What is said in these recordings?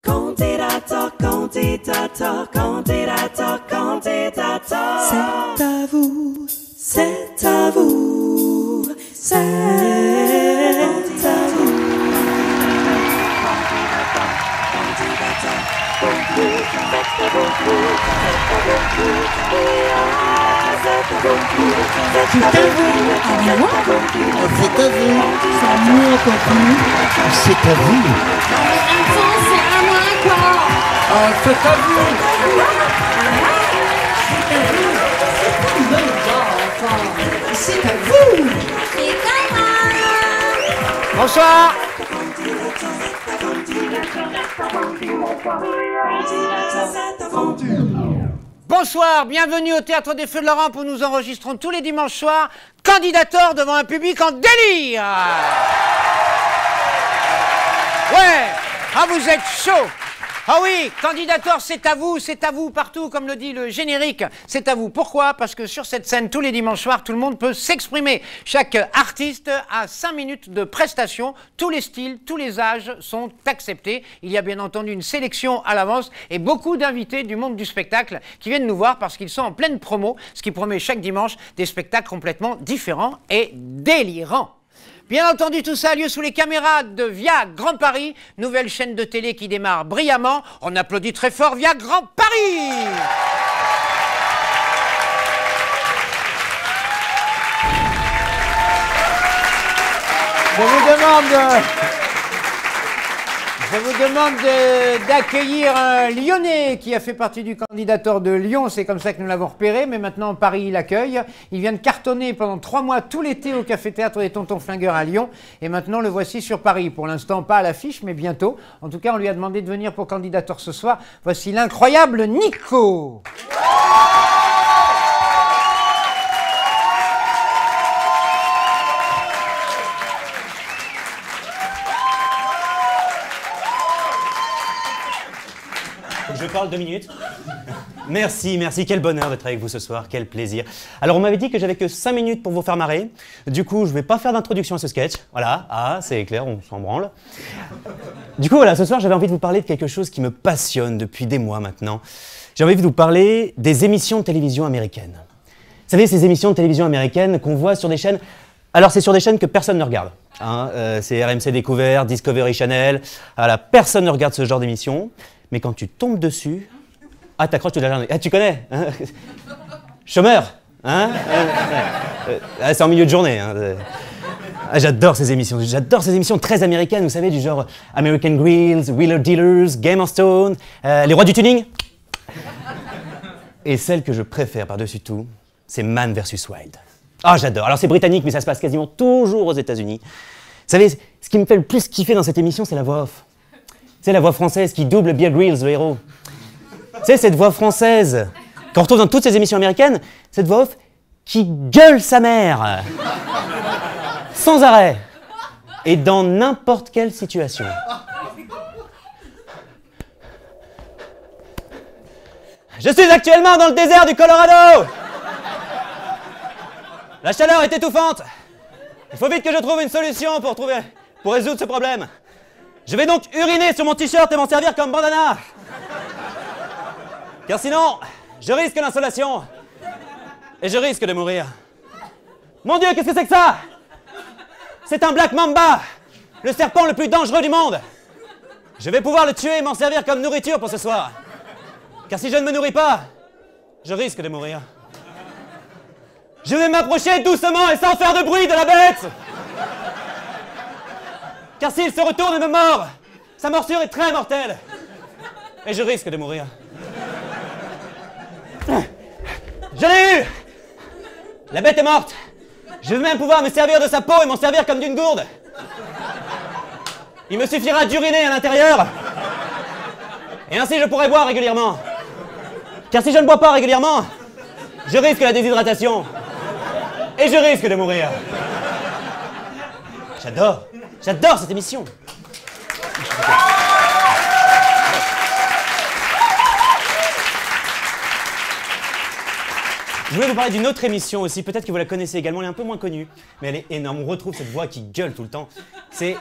Candidator, candidator, candidator, candidator. C'est à vous, c'est à vous, c'est à vous. C'est à vous. C'est à moi quoi. C'est à vous. C'est à vous. C'est à moi. Bonsoir. Bonsoir, bienvenue au Théâtre des Feux de Laurent où nous enregistrons tous les dimanches soirs Candidator devant un public en délire. Ouais, ah vous êtes chaud. Ah oui, Candidator, c'est à vous partout, comme le dit le générique, c'est à vous. Pourquoi? Parce que sur cette scène, tous les dimanches soirs, tout le monde peut s'exprimer. Chaque artiste a 5 minutes de prestation, tous les styles, tous les âges sont acceptés. Il y a bien entendu une sélection à l'avance et beaucoup d'invités du monde du spectacle qui viennent nous voir parce qu'ils sont en pleine promo, ce qui promet chaque dimanche des spectacles complètement différents et délirants. Bien entendu, tout ça a lieu sous les caméras de Via Grand Paris, nouvelle chaîne de télé qui démarre brillamment. On applaudit très fort Via Grand Paris. Je vous demande d'accueillir un Lyonnais qui a fait partie du Candidator de Lyon. C'est comme ça que nous l'avons repéré, mais maintenant Paris l'accueille. Il vient de cartonner pendant 3 mois tout l'été au Café-Théâtre des Tontons Flingueurs à Lyon. Et maintenant le voici sur Paris. Pour l'instant pas à l'affiche, mais bientôt. En tout cas, on lui a demandé de venir pour Candidator ce soir. Voici l'incroyable Nico. Je parle 2 minutes. Merci, quel bonheur d'être avec vous ce soir, quel plaisir. Alors on m'avait dit que j'avais que 5 minutes pour vous faire marrer. Du coup, je vais pas faire d'introduction à ce sketch. Voilà, c'est clair, on s'en branle. Du coup, voilà, ce soir j'avais envie de vous parler de quelque chose qui me passionne depuis des mois maintenant. J'ai envie de vous parler des émissions de télévision américaines. Vous savez, ces émissions de télévision américaines qu'on voit sur des chaînes... Alors c'est sur des chaînes que personne ne regarde. C'est RMC Découvert, Discovery Channel. Voilà, personne ne regarde ce genre d'émissions. Mais quand tu tombes dessus, t'accroches toute la journée. Tu connais hein. Chômeur hein c'est en milieu de journée. J'adore ces émissions très américaines, vous savez, du genre American Grills, Wheeler Dealers, Game of Thrones, les rois du tuning. Et celle que je préfère par-dessus tout, c'est Man vs Wild. J'adore. Alors c'est britannique, mais ça se passe quasiment toujours aux États-Unis. Vous savez, ce qui me fait le plus kiffer dans cette émission, c'est la voix off. C'est la voix française qui double Bear Grylls, le héros. C'est cette voix française qu'on retrouve dans toutes ces émissions américaines, cette voix off qui gueule sa mère. Sans arrêt. Et dans n'importe quelle situation. Je suis actuellement dans le désert du Colorado. La chaleur est étouffante. Il faut vite que je trouve une solution pour résoudre ce problème. Je vais donc uriner sur mon t-shirt et m'en servir comme bandana. Car sinon, je risque l'insolation. Et je risque de mourir. Mon Dieu, qu'est-ce que c'est que ça? C'est un Black Mamba, le serpent le plus dangereux du monde. Je vais pouvoir le tuer et m'en servir comme nourriture pour ce soir. Car si je ne me nourris pas, je risque de mourir. Je vais m'approcher doucement et sans faire de bruit de la bête. Car s'il se retourne et me mord, sa morsure est très mortelle. Et je risque de mourir. Je l'ai eu! La bête est morte. Je vais même pouvoir me servir de sa peau et m'en servir comme d'une gourde. Il me suffira d'uriner à l'intérieur. Et ainsi je pourrai boire régulièrement. Car si je ne bois pas régulièrement, je risque la déshydratation. Et je risque de mourir. J'adore cette émission. Je voulais vous parler d'une autre émission aussi, peut-être que vous la connaissez également, elle est un peu moins connue, mais elle est énorme, on retrouve cette voix qui gueule tout le temps. C'est...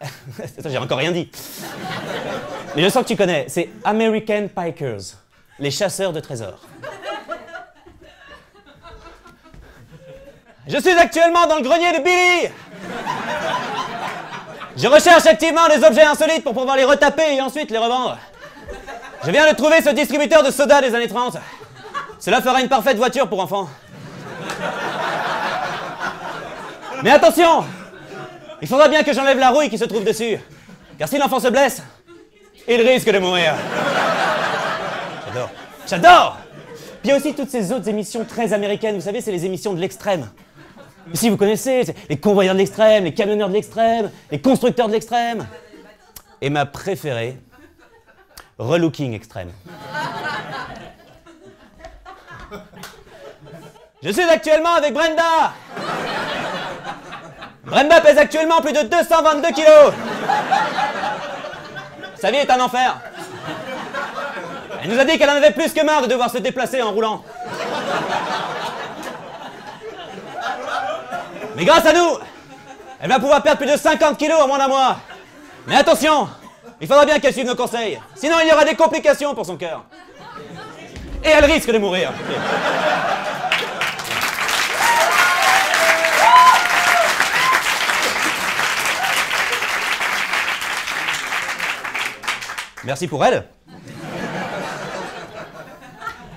Attends, j'ai encore rien dit. Mais je sens que tu connais, c'est American Pikers, les chasseurs de trésors. Je suis actuellement dans le grenier de Billy. Je recherche activement des objets insolites pour pouvoir les retaper et ensuite les revendre. Je viens de trouver ce distributeur de soda des années 30. Cela fera une parfaite voiture pour enfants. Mais attention! Il faudra bien que j'enlève la rouille qui se trouve dessus. Car si l'enfant se blesse, il risque de mourir. J'adore. J'adore! Puis il y a aussi toutes ces autres émissions très américaines. Vous savez, c'est les émissions de l'extrême. Si vous connaissez, c'est les convoyeurs de l'extrême, les camionneurs de l'extrême, les constructeurs de l'extrême. Et ma préférée, Relooking Extrême. Je suis actuellement avec Brenda. Brenda pèse actuellement plus de 222 kilos. Sa vie est un enfer. Elle nous a dit qu'elle en avait plus que marre de devoir se déplacer en roulant. Mais grâce à nous, elle va pouvoir perdre plus de 50 kilos en moins d'un mois. Mais attention, il faudra bien qu'elle suive nos conseils. Sinon, il y aura des complications pour son cœur. Et elle risque de mourir. Merci pour elle.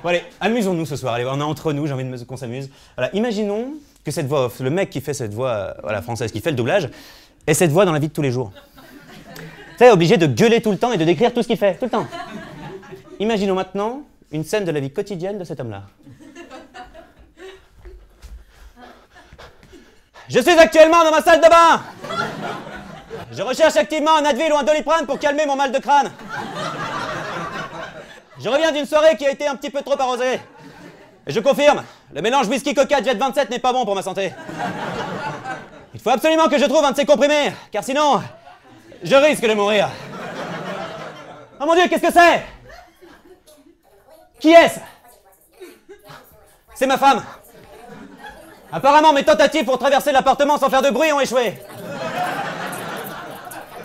Bon allez, amusons-nous ce soir. Allez, on est entre nous, j'ai envie qu'on s'amuse. Voilà, imaginons que cette voix off, le mec qui fait cette voix voilà, française, qui fait le doublage, ait cette voix dans la vie de tous les jours. Tu sais, obligé de gueuler tout le temps et de décrire tout ce qu'il fait, tout le temps. Imaginons maintenant une scène de la vie quotidienne de cet homme-là. Je suis actuellement dans ma salle de bain. Je recherche activement un Advil ou un Doliprane pour calmer mon mal de crâne. Je reviens d'une soirée qui a été un petit peu trop arrosée. Et je confirme, le mélange whisky-coca Jet 27 n'est pas bon pour ma santé. Il faut absolument que je trouve un de ces comprimés, car sinon, je risque de mourir. Oh mon Dieu, qu'est-ce que c'est? Qui est-ce? C'est ma femme. Apparemment, mes tentatives pour traverser l'appartement sans faire de bruit ont échoué.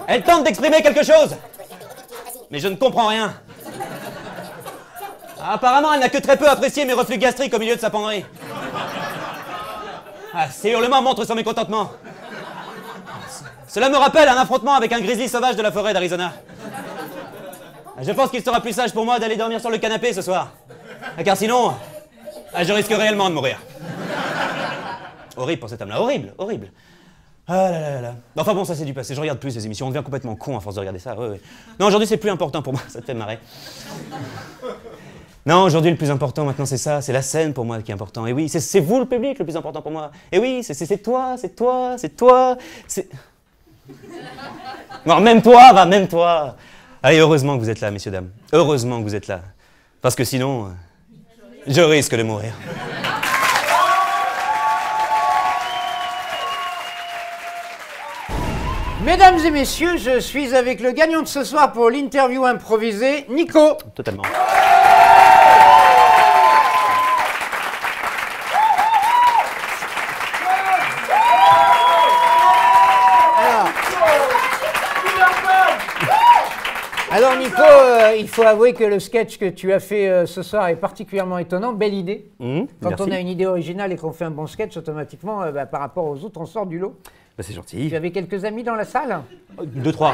Elle tente d'exprimer quelque chose, mais je ne comprends rien. Apparemment, elle n'a que très peu apprécié mes reflux gastriques au milieu de sa penderie. Ah, ces hurlements montrent son mécontentement. Cela me rappelle un affrontement avec un grizzly sauvage de la forêt d'Arizona. Je pense qu'il sera plus sage pour moi d'aller dormir sur le canapé ce soir. Car sinon, je risque réellement de mourir. Horrible pour cet homme-là, horrible, horrible. Ah là là là. Enfin bon, ça c'est du passé, je regarde plus ces émissions, on devient complètement con à force de regarder ça. Ouais, ouais. Non, aujourd'hui c'est plus important pour moi, ça te fait marrer. Non, aujourd'hui le plus important maintenant c'est ça, c'est la scène pour moi qui est important. Et oui, c'est vous le public le plus important pour moi. Et oui, c'est toi, c'est toi, c'est toi, c'est... Non, même toi, va, même toi. Allez, heureusement que vous êtes là, messieurs, dames. Heureusement que vous êtes là. Parce que sinon, je risque de mourir. Mesdames et messieurs, je suis avec le gagnant de ce soir pour l'interview improvisée, Nico. Totalement. Alors Nico, il faut avouer que le sketch que tu as fait ce soir est particulièrement étonnant. Belle idée. Merci. Quand on a une idée originale et qu'on fait un bon sketch, automatiquement, par rapport aux autres, on sort du lot. Bah, c'est gentil. Tu avais quelques amis dans la salle? 2-3.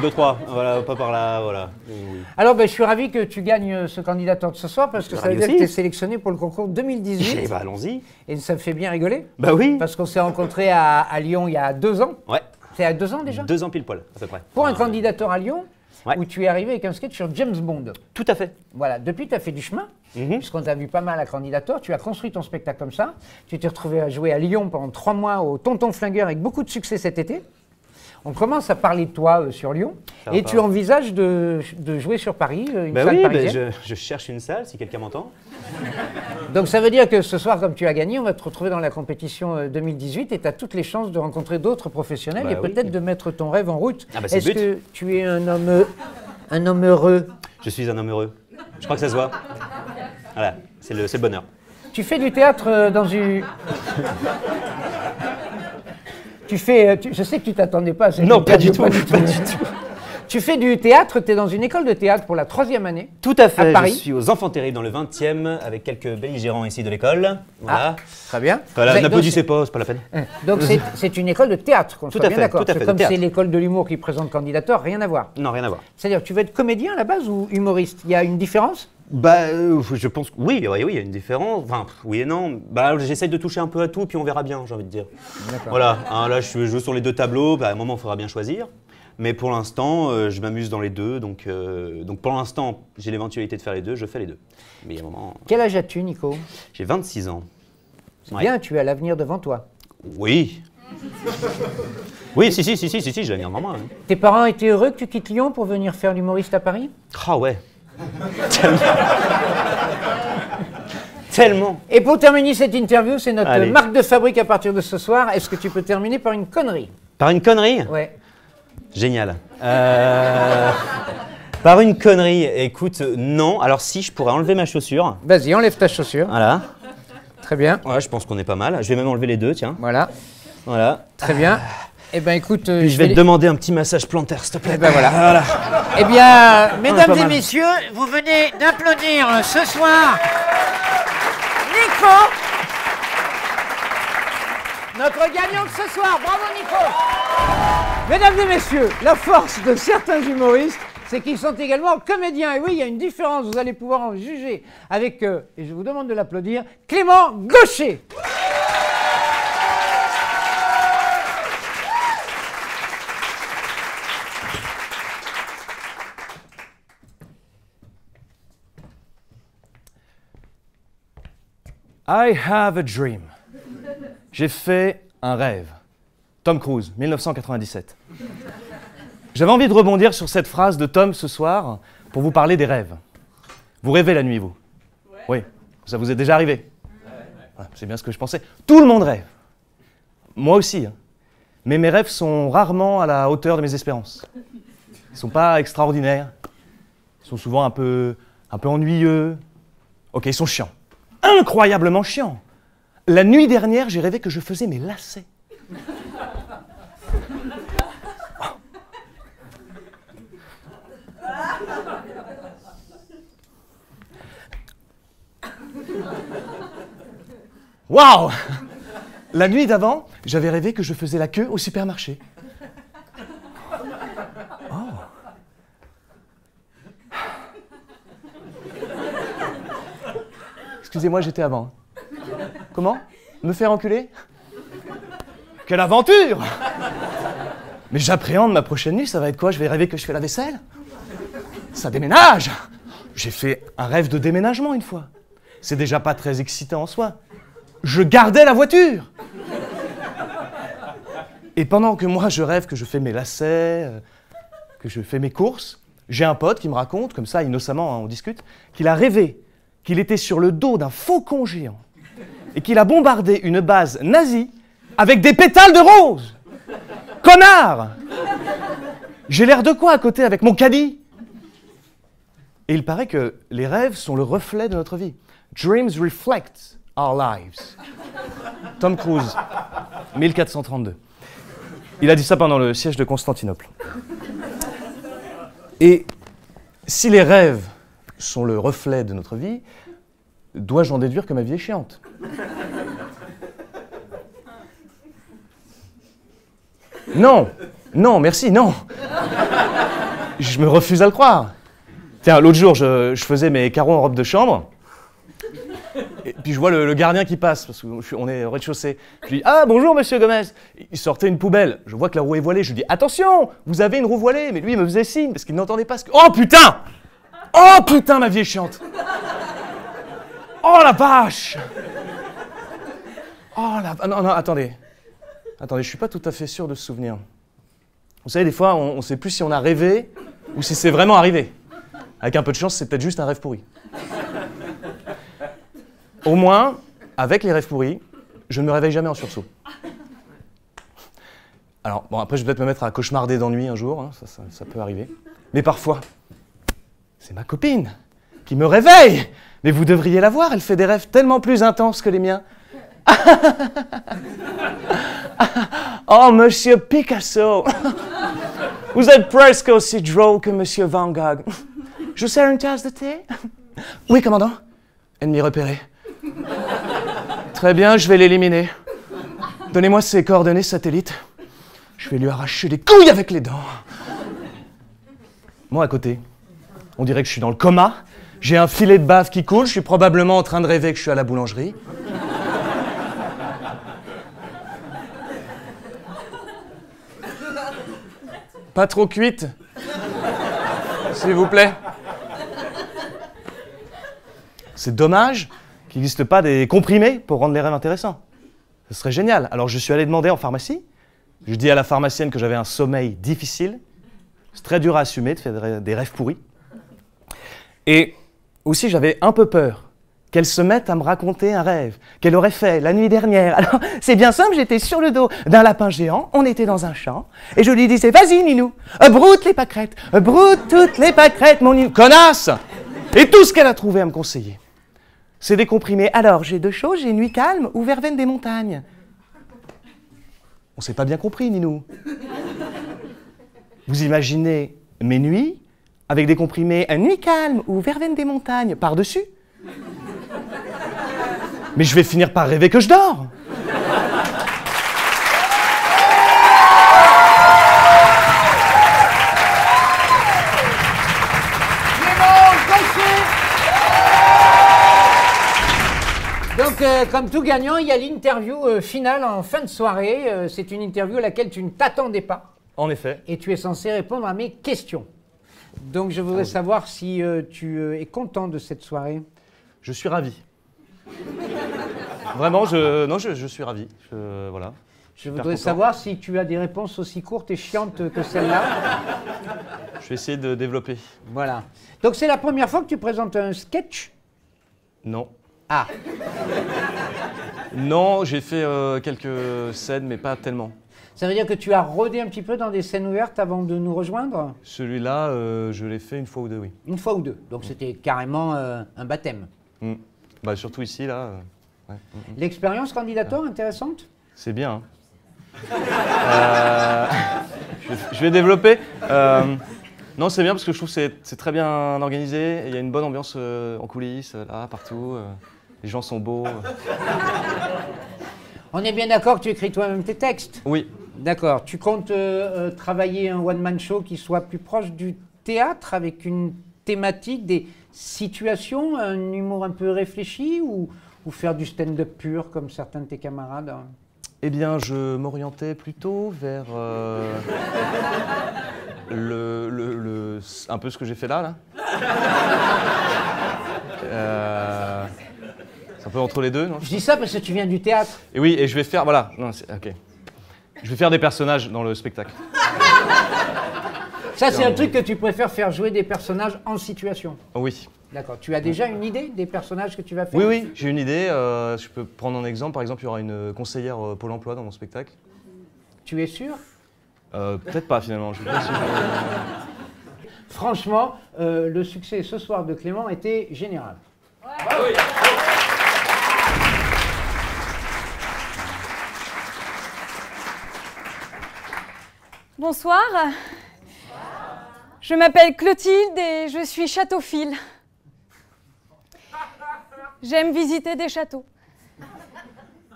2-3. Voilà, pas par là, voilà. Oui. Alors, je suis ravi que tu gagnes ce candidateur de ce soir parce que ça veut dire que tu es sélectionné pour le concours 2018. Eh bah, allons-y. Et ça me fait bien rigoler. Bah oui. Parce qu'on s'est rencontrés à Lyon il y a 2 ans. Ouais. C'est à 2 ans déjà? 2 ans pile poil, à peu près. Pour un candidateur à Lyon, ouais. Où tu es arrivé avec un sketch sur James Bond. Tout à fait. Voilà, depuis tu as fait du chemin, puisqu'on t'a vu pas mal à candidature, tu as construit ton spectacle comme ça, tu t'es retrouvé à jouer à Lyon pendant 3 mois au Tonton Flingueur avec beaucoup de succès cet été. On commence à parler de toi sur Lyon, et tu envisages de jouer sur Paris, une salle parisienne. Je cherche une salle, si quelqu'un m'entend. Donc ça veut dire que ce soir, comme tu as gagné, on va te retrouver dans la compétition 2018 et tu as toutes les chances de rencontrer d'autres professionnels et peut-être de mettre ton rêve en route. Ah bah, est-ce que tu es un homme heureux? Je suis un homme heureux. Je crois que ça se voit. Voilà, c'est le bonheur. Tu fais du théâtre dans une... Je sais que tu t'attendais pas à cette Non, pas du tout. Tu fais du théâtre, tu es dans une école de théâtre pour la 3e année. Tout à fait, À Paris. je suis aux Enfants Terribles dans le 20e avec quelques belligérants ici de l'école. Voilà. Très bien. Voilà, n'applaudissez pas, c'est pas la peine. Donc c'est une école de théâtre, qu'on soit bien d'accord. tout à fait, C'est comme de théâtre. c'est l'école de l'humour qui présente Candidator, rien à voir. Non, rien à voir. C'est-à-dire, tu veux être comédien à la base ou humoriste? Il y a une différence? Bah, je pense que oui, il y a une différence. Enfin, oui et non. Bah, j'essaye de toucher un peu à tout, puis on verra bien, j'ai envie de dire. Voilà, hein, là, je joue sur les deux tableaux, bah, à un moment, il faudra bien choisir. Mais pour l'instant, je m'amuse dans les deux, donc pour l'instant, j'ai l'éventualité de faire les deux, je fais les deux. Mais il y a un moment... Quel âge as-tu, Nico? J'ai 26 ans. C'est bien, tu as l'avenir devant toi. Oui. Oui, si, j'ai l'avenir devant moi. Hein. Tes parents étaient heureux que tu quittes Lyon pour venir faire l'humoriste à Paris? Ah ouais. Tellement. Tellement. Et pour terminer cette interview, c'est notre Allez. marque de fabrique à partir de ce soir. Est-ce que tu peux terminer par une connerie? Par une connerie? Ouais. Génial. Par une connerie, écoute, non. Alors si, je pourrais enlever ma chaussure. Vas-y, enlève ta chaussure. Voilà. Très bien. Ouais, je pense qu'on est pas mal. Je vais même enlever les deux, tiens. Voilà. Voilà. Très bien. Eh bien, écoute, Puis je vais te demander un petit massage plantaire, s'il te plaît. Eh ben voilà. Voilà. Eh bien, mesdames pas et mal. messieurs, vous venez d'applaudir ce soir Nico, notre gagnant de ce soir. Bravo Nico. Mesdames et messieurs, la force de certains humoristes, c'est qu'ils sont également comédiens. Et oui, il y a une différence, vous allez pouvoir en juger avec, et je vous demande de l'applaudir, Clément Gaucher. I have a dream. J'ai fait un rêve. Tom Cruise, 1997. J'avais envie de rebondir sur cette phrase de Tom ce soir pour vous parler des rêves. Vous rêvez la nuit, vous? Oui, ça vous est déjà arrivé? Voilà, c'est bien ce que je pensais. Tout le monde rêve. Moi aussi. Hein. Mais mes rêves sont rarement à la hauteur de mes espérances. Ils ne sont pas extraordinaires. Ils sont souvent un peu ennuyeux. Ok, ils sont chiants. Incroyablement chiants. La nuit dernière, j'ai rêvé que je faisais mes lacets. Waouh! La nuit d'avant, j'avais rêvé que je faisais la queue au supermarché. Oh. Excusez-moi, j'étais avant. Comment? Me faire enculer? Quelle aventure! Mais j'appréhende ma prochaine nuit, ça va être quoi? Je vais rêver que je fais la vaisselle? Ça déménage! J'ai fait un rêve de déménagement une fois. C'est déjà pas très excitant en soi. Je gardais la voiture! Et pendant que moi je rêve que je fais mes lacets, que je fais mes courses, j'ai un pote qui me raconte, comme ça innocemment, hein, on discute, qu'il a rêvé qu'il était sur le dos d'un faucon géant et qu'il a bombardé une base nazie avec des pétales de rose. Connard! J'ai l'air de quoi à côté avec mon caddie? Et il paraît que les rêves sont le reflet de notre vie. Dreams reflect our lives. Tom Cruise, 1432. Il a dit ça pendant le siège de Constantinople. Et si les rêves sont le reflet de notre vie, dois-je en déduire que ma vie est chiante? Non, non, merci, non. Je me refuse à le croire. Tiens, l'autre jour, je faisais mes carreaux en robe de chambre. Et puis je vois le gardien qui passe, parce qu'on est au rez-de-chaussée. Je lui dis « Ah, bonjour, monsieur Gomez !» Il sortait une poubelle. Je vois que la roue est voilée. Je lui dis « Attention, vous avez une roue voilée !» Mais lui, il me faisait signe, parce qu'il n'entendait pas ce que... Oh, putain! Oh, putain, ma vie est chiante! Oh, la vache! Oh, la... Non, non, attendez. Attendez, je suis pas tout à fait sûr de ce souvenir. Vous savez, des fois, on ne sait plus si on a rêvé ou si c'est vraiment arrivé. Avec un peu de chance, c'est peut-être juste un rêve pourri. Au moins, avec les rêves pourris, je ne me réveille jamais en sursaut. Alors, bon, après, je vais peut-être me mettre à cauchemarder d'ennui un jour, hein, ça peut arriver. Mais parfois, c'est ma copine qui me réveille. Mais vous devriez la voir, elle fait des rêves tellement plus intenses que les miens. Oh, monsieur Picasso! Vous êtes presque aussi drôle que Monsieur Van Gogh. Je vous sers une tasse de thé? Oui, commandant. Ennemi repéré. Très bien, je vais l'éliminer. Donnez-moi ses coordonnées satellites. Je vais lui arracher les couilles avec les dents. Moi, à côté, on dirait que je suis dans le coma. J'ai un filet de bave qui coule. Je suis probablement en train de rêver que je suis à la boulangerie. Pas trop cuite, s'il vous plaît. C'est dommage qu'il n'existe pas des comprimés pour rendre les rêves intéressants. Ce serait génial. Alors je suis allé demander en pharmacie. Je dis à la pharmacienne que j'avais un sommeil difficile. C'est très dur à assumer de faire des rêves pourris. Et aussi j'avais un peu peur qu'elle se mette à me raconter un rêve qu'elle aurait fait la nuit dernière. Alors, c'est bien simple, j'étais sur le dos d'un lapin géant, on était dans un champ, et je lui disais, vas-y Ninou, broute les pâquerettes, broute toutes les pâquerettes, mon Ninou. Connasse! Et tout ce qu'elle a trouvé à me conseiller, c'est des comprimés. Alors, j'ai deux choses, j'ai nuit calme ou verveine des montagnes. On s'est pas bien compris, Ninou. Vous imaginez mes nuits avec des comprimés nuit calme ou verveine des montagnes par-dessus? Mais je vais finir par rêver que je dors. Donc, comme tout gagnant, il y a l'interview finale en fin de soirée. C'est une interview à laquelle tu ne t'attendais pas. En effet. Et tu es censé répondre à mes questions. Donc, je voudrais savoir si tu es content de cette soirée. Je suis ravi. Vraiment, je suis ravi. Voilà. Je voudrais savoir si tu as des réponses aussi courtes et chiantes que celle-là. Je vais essayer de développer. Voilà. Donc, c'est la première fois que tu présentes un sketch? Non. Ah. Non, j'ai fait quelques scènes, mais pas tellement. Ça veut dire que tu as rôdé un petit peu dans des scènes ouvertes avant de nous rejoindre? Celui-là, je l'ai fait une fois ou deux, oui. Une fois ou deux. Donc, c'était carrément un baptême. Bah, surtout ici, là. Ouais. L'expérience candidatoire intéressante? C'est bien. Hein. Je vais développer. Non, c'est bien parce que je trouve que c'est très bien organisé. Il y a une bonne ambiance en coulisses, là, partout. Les gens sont beaux. On est bien d'accord que tu écris toi-même tes textes? Oui. D'accord. Tu comptes travailler un one-man show qui soit plus proche du théâtre, avec une thématique, des situations, un humour un peu réfléchi, ou faire du stand-up pur comme certains de tes camarades? Eh bien, je m'orientais plutôt vers un peu ce que j'ai fait là. C'est un peu entre les deux, non? Je dis ça parce que tu viens du théâtre. Et oui, et je vais faire, voilà, non, ok. Je vais faire des personnages dans le spectacle. Ça, c'est un truc que tu préfères faire jouer des personnages en situation. Oui. D'accord. Tu as déjà une idée des personnages que tu vas faire? Oui, oui, j'ai une idée. Je peux prendre un exemple. Par exemple, il y aura une conseillère Pôle emploi dans mon spectacle. Tu es sûr? Peut-être pas, finalement. Je suis pas sûr. Franchement, le succès ce soir de Clément était général. Ouais. Ah oui. Bonsoir. Je m'appelle Clotilde et je suis châteauphile. J'aime visiter des châteaux.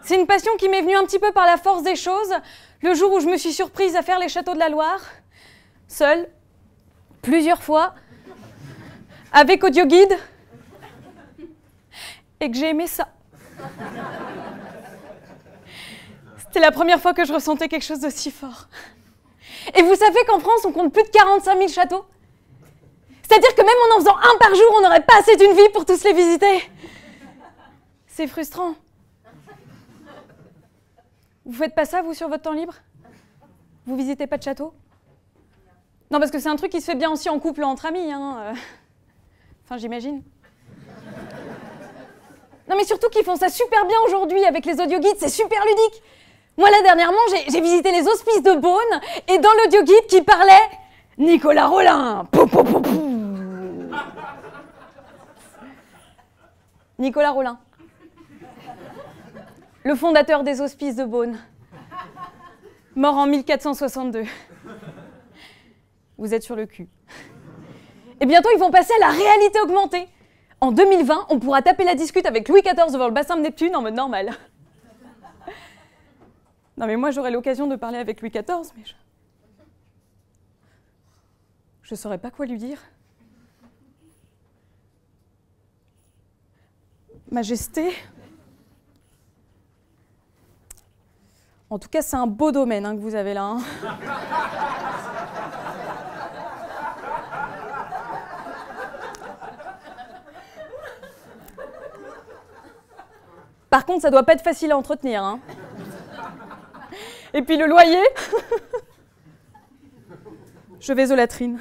C'est une passion qui m'est venue un petit peu par la force des choses, le jour où je me suis surprise à faire les châteaux de la Loire, seule, plusieurs fois, avec audioguide, et que j'ai aimé ça. C'était la première fois que je ressentais quelque chose d'aussi fort. Et vous savez qu'en France, on compte plus de 45 000 châteaux? C'est-à-dire que même en faisant un par jour, on n'aurait pas assez d'une vie pour tous les visiter. C'est frustrant. Vous faites pas ça, vous, sur votre temps libre? Vous visitez pas de château? Non, parce que c'est un truc qui se fait bien aussi en couple, entre amis, hein. Enfin, j'imagine. Non, mais surtout qu'ils font ça super bien aujourd'hui avec les audioguides, c'est super ludique. Moi, là, dernièrement, j'ai visité les hospices de Beaune, et dans l'audioguide qui parlait, Nicolas Rollin. Pou, pou, pou, pou. Nicolas Rollin. Le fondateur des hospices de Beaune. Mort en 1462. vous êtes sur le cul. Et bientôt, ils vont passer à la réalité augmentée. En 2020, on pourra taper la discute avec Louis XIV devant le bassin de Neptune en mode normal. Non mais moi, j'aurai l'occasion de parler avec Louis XIV, mais je saurais pas quoi lui dire. Majesté. En tout cas, c'est un beau domaine que vous avez là. Hein. Par contre, ça doit pas être facile à entretenir. Hein. Et puis le loyer. Je vais aux latrines.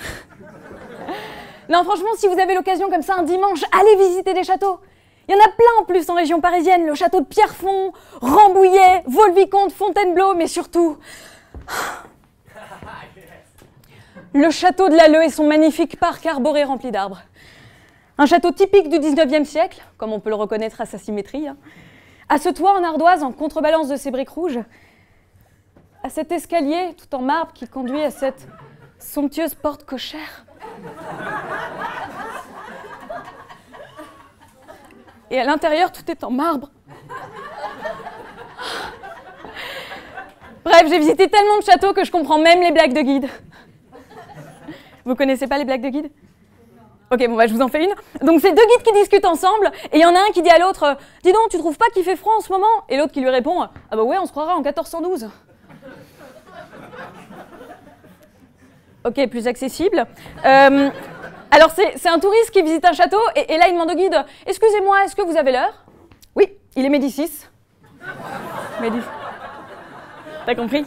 Non, franchement, si vous avez l'occasion comme ça un dimanche, allez visiter des châteaux. Il y en a plein en plus en région parisienne. Le château de Pierrefonds, Rambouillet, Vaux-le-Vicomte, Fontainebleau, mais surtout... le château de l'Alleu et son magnifique parc arboré rempli d'arbres. Un château typique du 19e siècle, comme on peut le reconnaître à sa symétrie. Hein. À ce toit en ardoise en contrebalance de ses briques rouges. À cet escalier tout en marbre qui conduit à cette somptueuse porte cochère. Et à l'intérieur, tout est en marbre. Bref, j'ai visité tellement de châteaux que je comprends même les blagues de guide. Vous connaissez pas les blagues de guide? Ok, bon, bah, je vous en fais une. Donc, c'est deux guides qui discutent ensemble, et il y en a un qui dit à l'autre « Dis donc, tu trouves pas qu'il fait froid en ce moment ?» Et l'autre qui lui répond « Ah bah ouais, on se croirait en 1412. » Ok, plus accessible. Alors, c'est un touriste qui visite un château, et là, il demande au guide « Excusez-moi, est-ce que vous avez l'heure ?»« Oui, il est midi 6. » Midi. T'as compris?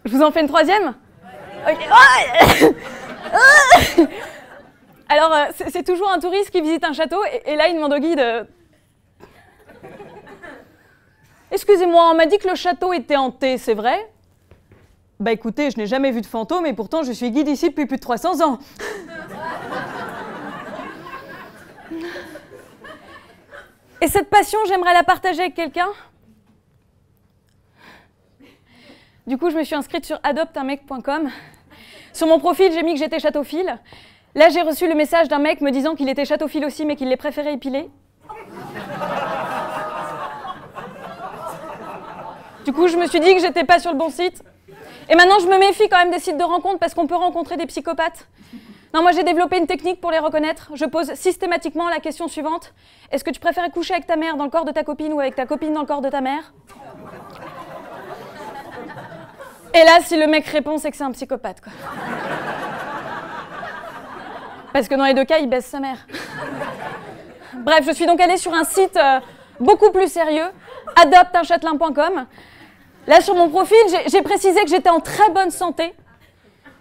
Je vous en fais une troisième? Ok. Alors, c'est toujours un touriste qui visite un château, et là, il demande au guide Excusez-moi, on m'a dit que le château était hanté, c'est vrai? Bah écoutez, je n'ai jamais vu de fantôme, et pourtant, je suis guide ici depuis plus de 300 ans. Et cette passion, j'aimerais la partager avec quelqu'un. Du coup, je me suis inscrite sur adopteunmec.com. Sur mon profil, j'ai mis que j'étais châteauphile. Là, j'ai reçu le message d'un mec me disant qu'il était châteauphile aussi, mais qu'il les préférait épilés. Du coup, je me suis dit que j'étais pas sur le bon site. Et maintenant, je me méfie quand même des sites de rencontres parce qu'on peut rencontrer des psychopathes. Non, moi, j'ai développé une technique pour les reconnaître. Je pose systématiquement la question suivante. Est-ce que tu préférais coucher avec ta mère dans le corps de ta copine ou avec ta copine dans le corps de ta mère? Et là, si le mec répond, c'est que c'est un psychopathe, quoi. Parce que dans les deux cas, il baise sa mère. Bref, je suis donc allée sur un site beaucoup plus sérieux, adopteunchâtelain.com. Là, sur mon profil, j'ai précisé que j'étais en très bonne santé.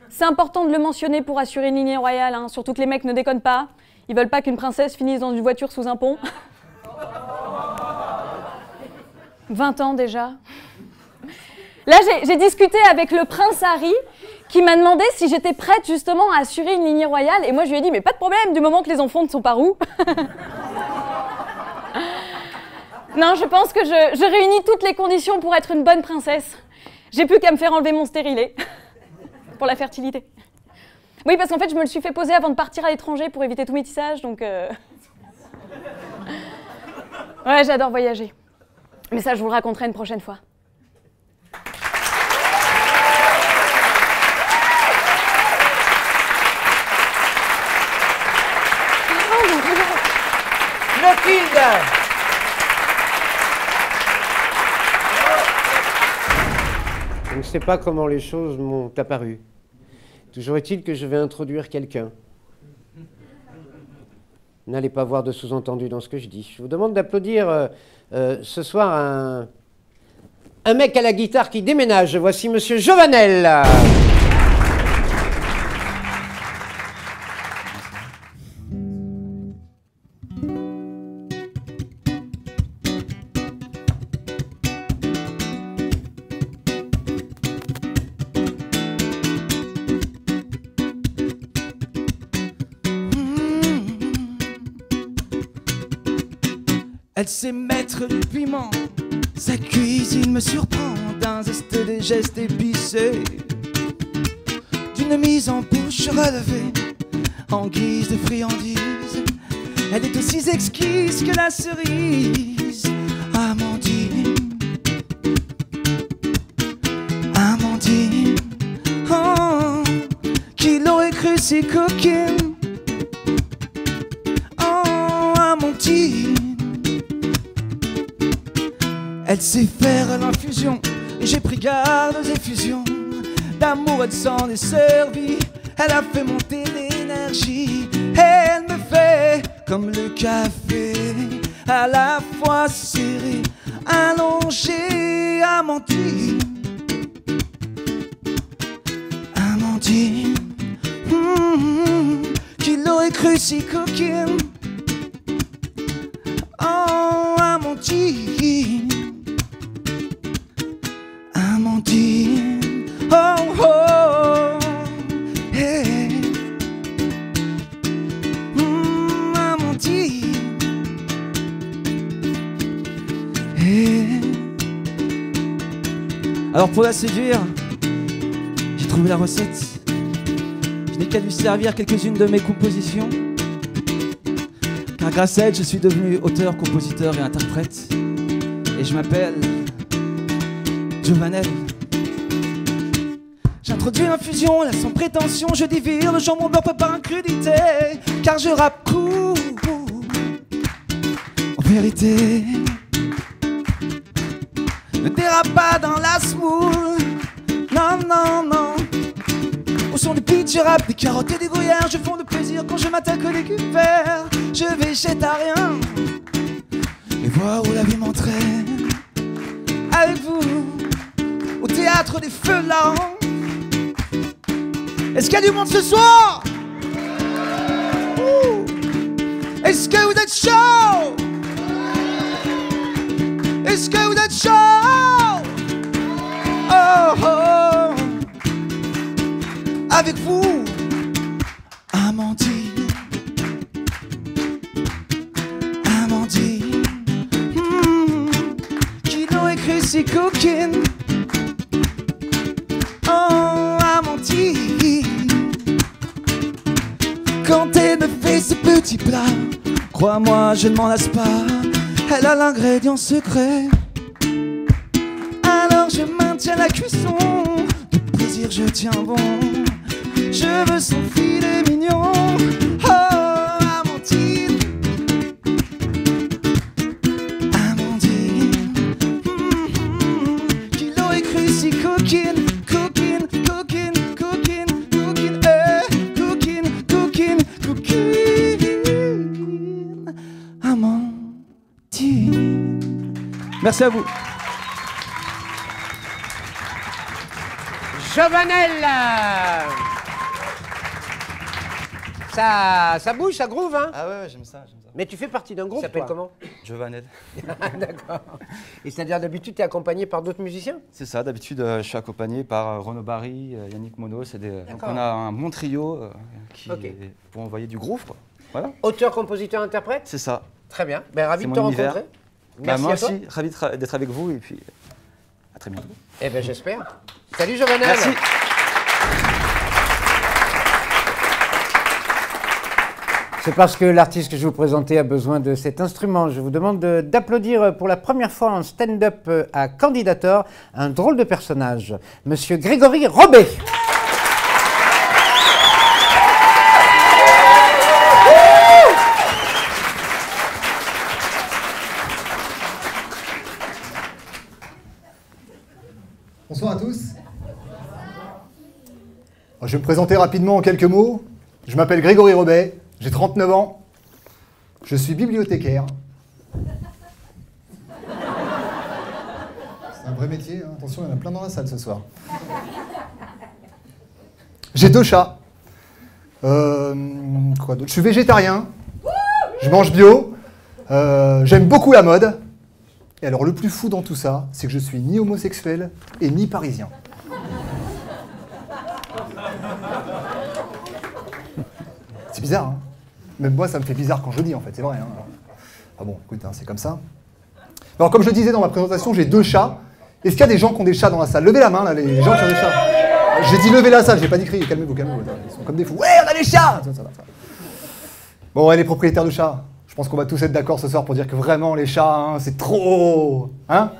C'est important de le mentionner pour assurer une lignée royale, hein. Surtout que les mecs ne déconnent pas. Ils veulent pas qu'une princesse finisse dans une voiture sous un pont. 20 ans déjà. Là, j'ai discuté avec le prince Harry, qui m'a demandé si j'étais prête justement à assurer une lignée royale. Et moi, je lui ai dit, mais pas de problème, du moment que les enfants ne sont pas roux. Non, je pense que je réunis toutes les conditions pour être une bonne princesse. J'ai plus qu'à me faire enlever mon stérilet. Pour la fertilité. Oui, parce qu'en fait, je me le suis fait poser avant de partir à l'étranger pour éviter tout métissage, donc... Ouais, j'adore voyager. Mais ça, je vous le raconterai une prochaine fois. Clotilde! Je ne sais pas comment les choses m'ont apparu. Toujours est-il que je vais introduire quelqu'un. N'allez pas voir de sous-entendu dans ce que je dis. Je vous demande d'applaudir ce soir un mec à la guitare qui déménage. Voici Monsieur Jovanel. Elle sait mettre du piment, sa cuisine me surprend d'un zeste des gestes épicés. une mise en bouche relevée en guise de friandise. Elle est aussi exquise que la cerise. Amandine, Amandine, oh, qui l'aurait cru si coquine. Oh, Amandine, elle sait faire l'infusion. J'ai pris garde aux effusions d'amour, elle s'en est servie. Elle a fait monter l'énergie. Elle me fait comme le café, à la fois serré, allongé. Amandine, Amandine, qui l'aurait cru si coquine. Oh, Amandine, Amandine, oh, oh, hey. Amandine, hey. Alors pour la séduire, j'ai trouvé la recette. Je n'ai qu'à lui servir quelques-unes de mes compositions. Car grâce à elle, je suis devenu auteur, compositeur et interprète. Et je m'appelle Giovanel. J'introduis l'infusion, là sans prétention, je divire le jambon blanc par crudité. Car je rappe court, en vérité. Ne dérape pas dans la smoule, non, non, non. Au son du beat, je rappe des carottes et des gruyères. Je fonds de plaisir quand je m'attaque aux légumes verts. Je végétarien et voir où la vie m'entraîne. Avec vous, au théâtre des feux lents. Est-ce qu'il y a du monde ce soir? Est-ce que vous êtes chaud? Est-ce que vous êtes chaud? Oh, oh. Avec vous, Amandine, Amandine, qui l'aurait cru si coquine. Oh, Amandine, quand elle me fait ce petit plat, crois-moi, je ne m'en lasse pas. Elle a l'ingrédient secret. Alors je maintiens la cuisson. De plaisir je tiens bon. Je veux son filet mignon. Oh, Amandine, Amandine, qui l'aurait cru si coquine. Coquine, coquine, coquine, coquine, coquine, coquine, coquine, Amandine. Merci à vous. Giovanel, ça bouge, ça groove, hein? Ah ouais, j'aime ça, j'aime ça. Mais tu fais partie d'un groupe, Ça s'appelle toi. comment? Giovanel. D'accord. Et c'est-à-dire d'habitude, tu es accompagné par d'autres musiciens? C'est ça, d'habitude je suis accompagné par Renaud Barry, Yannick Monod. Donc on a un bon trio pour envoyer du groove, quoi. Voilà. Auteur, compositeur, interprète? C'est ça. Très bien. Ben, ravi C'est de te mon univers. rencontrer. Bah, Merci moi à toi. aussi, ravi d'être avec vous et puis à très bientôt. Eh ben j'espère. Salut Giovanel. Merci. C'est parce que l'artiste que je vais vous présenter a besoin de cet instrument. Je vous demande d'applaudir pour la première fois en stand-up à Candidator un drôle de personnage, Monsieur Grégory Robet. Bonsoir à tous. Je vais me présenter rapidement en quelques mots. Je m'appelle Grégory Robet, j'ai 39 ans, je suis bibliothécaire. C'est un vrai métier, hein. Attention, il y en a plein dans la salle ce soir. J'ai 2 chats. Quoi d'autre? Je suis végétarien, je mange bio, j'aime beaucoup la mode. Et alors le plus fou dans tout ça, c'est que je suis ni homosexuel et ni parisien. C'est bizarre, hein? Même moi, ça me fait bizarre quand je le dis, en fait, c'est vrai. Hein? Ah bon, écoute, hein, c'est comme ça. Alors, comme je le disais dans ma présentation, j'ai 2 chats. Est-ce qu'il y a des gens qui ont des chats dans la salle? Levez la main, là, les gens qui ont des chats. J'ai dit levez la salle, j'ai pas dit crier, calmez-vous, calmez-vous. Ils sont comme des fous. Ouais, on a les chats. Ça va. Bon, ouais, les propriétaires de chats, je pense qu'on va tous être d'accord ce soir pour dire que vraiment, les chats, hein, c'est trop... Hein?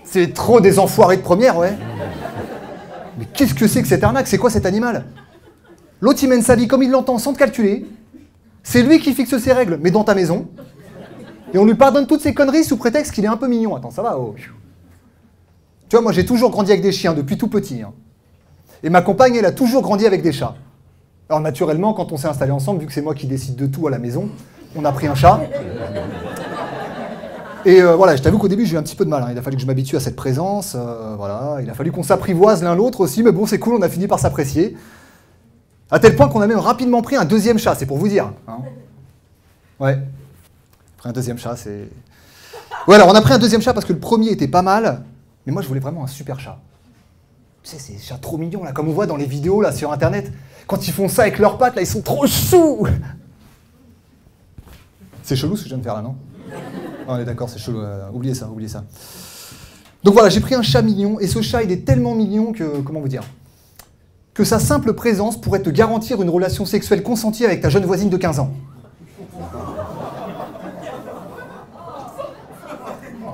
C'est trop des enfoirés de première, ouais. Mais qu'est-ce que c'est que cette arnaque? C'est quoi cet animal? L'autre, il mène sa vie comme il l'entend, sans te calculer. C'est lui qui fixe ses règles, mais dans ta maison. Et on lui pardonne toutes ses conneries sous prétexte qu'il est un peu mignon. Attends, ça va, oh. Tu vois, moi, j'ai toujours grandi avec des chiens, depuis tout petit. Hein. Et ma compagne, elle a toujours grandi avec des chats. Alors, naturellement, quand on s'est installés ensemble, vu que c'est moi qui décide de tout à la maison, on a pris un chat. Et voilà, je t'avoue qu'au début, j'ai eu un petit peu de mal. Hein. Il a fallu que je m'habitue à cette présence. Voilà. Il a fallu qu'on s'apprivoise l'un l'autre aussi. Mais bon, c'est cool, on a fini par s'apprécier. À tel point qu'on a même rapidement pris un deuxième chat, c'est pour vous dire. Hein. Ouais. Pris un deuxième chat, c'est... Ouais, alors on a pris un deuxième chat parce que le premier était pas mal. Mais moi, je voulais vraiment un super chat. Tu sais, ces chats trop mignons, là, comme on voit dans les vidéos là, sur Internet. Quand ils font ça avec leurs pattes, là, ils sont trop choux. C'est chelou ce que je viens de faire là, non? On est d'accord, c'est chelou. Oubliez ça, oubliez ça. Donc voilà, j'ai pris un chat mignon, et ce chat, il est tellement mignon que, comment vous dire, que sa simple présence pourrait te garantir une relation sexuelle consentie avec ta jeune voisine de 15 ans.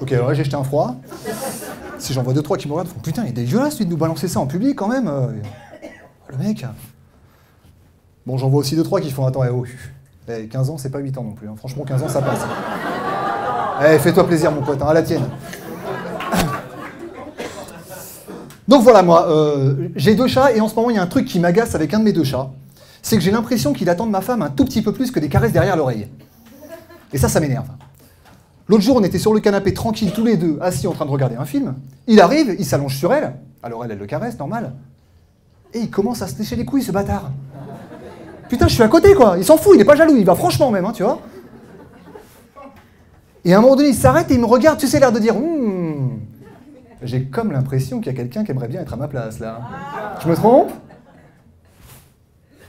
Ok, alors là, j'ai jeté un froid. Si j'en vois 2-3 qui me regardent, ils font putain, il est dégueulasse lui de nous balancer ça en public quand même. Le mec. Bon, j'en vois aussi 2-3 qui font attends, 15 ans, c'est pas 8 ans non plus. Hein. Franchement, 15 ans, ça passe. Fais-toi plaisir, mon pote, hein, à la tienne. Donc voilà, moi, j'ai 2 chats et en ce moment, il y a un truc qui m'agace avec un de mes 2 chats. C'est que j'ai l'impression qu'il attend de ma femme un tout petit peu plus que des caresses derrière l'oreille. Et ça m'énerve. L'autre jour, on était sur le canapé tranquille, tous les deux, assis en train de regarder un film. Il arrive, il s'allonge sur elle. Alors elle le caresse, normal. Et il commence à se lécher les couilles, ce bâtard. Putain, je suis à côté, quoi. Il s'en fout, il est pas jaloux, il va franchement même, hein, tu vois. Et à un moment donné, il s'arrête et il me regarde, tu sais, l'air de dire j'ai comme l'impression qu'il y a quelqu'un qui aimerait bien être à ma place, là. Je me trompe?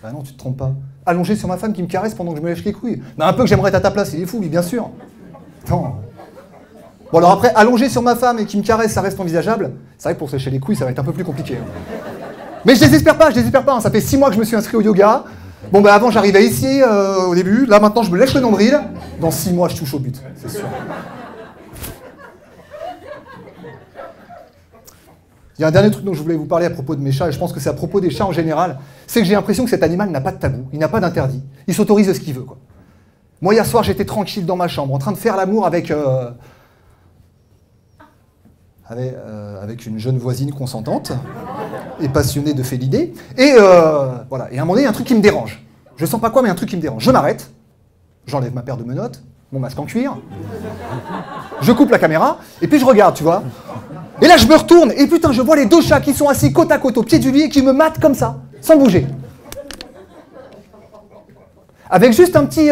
Bah non, tu te trompes pas. Allongé sur ma femme qui me caresse pendant que je me lèche les couilles. Bah un peu que j'aimerais être à ta place, il est fou, lui, bien sûr. Attends. Bon alors après, allongé sur ma femme et qui me caresse, ça reste envisageable. C'est vrai que pour sécher les couilles, ça va être un peu plus compliqué. Hein. Mais je désespère pas, hein. Ça fait 6 mois que je me suis inscrit au yoga. Bon bah avant j'arrivais ici au début, là maintenant je me lèche le nombril. Dans 6 mois je touche au but, c'est sûr. Il y a un dernier truc dont je voulais vous parler à propos de mes chats, et je pense que c'est à propos des chats en général, c'est que j'ai l'impression que cet animal n'a pas de tabou, il n'a pas d'interdit, il s'autorise ce qu'il veut, quoi. Moi hier soir j'étais tranquille dans ma chambre, en train de faire l'amour avec une jeune voisine consentante et passionnée de félidés, et voilà, et à un moment donné il y a un truc qui me dérange. Je sens pas quoi mais un truc qui me dérange. Je m'arrête, j'enlève ma paire de menottes, mon masque en cuir, je coupe la caméra, et puis je regarde, tu vois. Et là, je me retourne, et putain, je vois les 2 chats qui sont assis côte à côte au pied du lit et qui me matent comme ça, sans bouger. Avec juste un petit...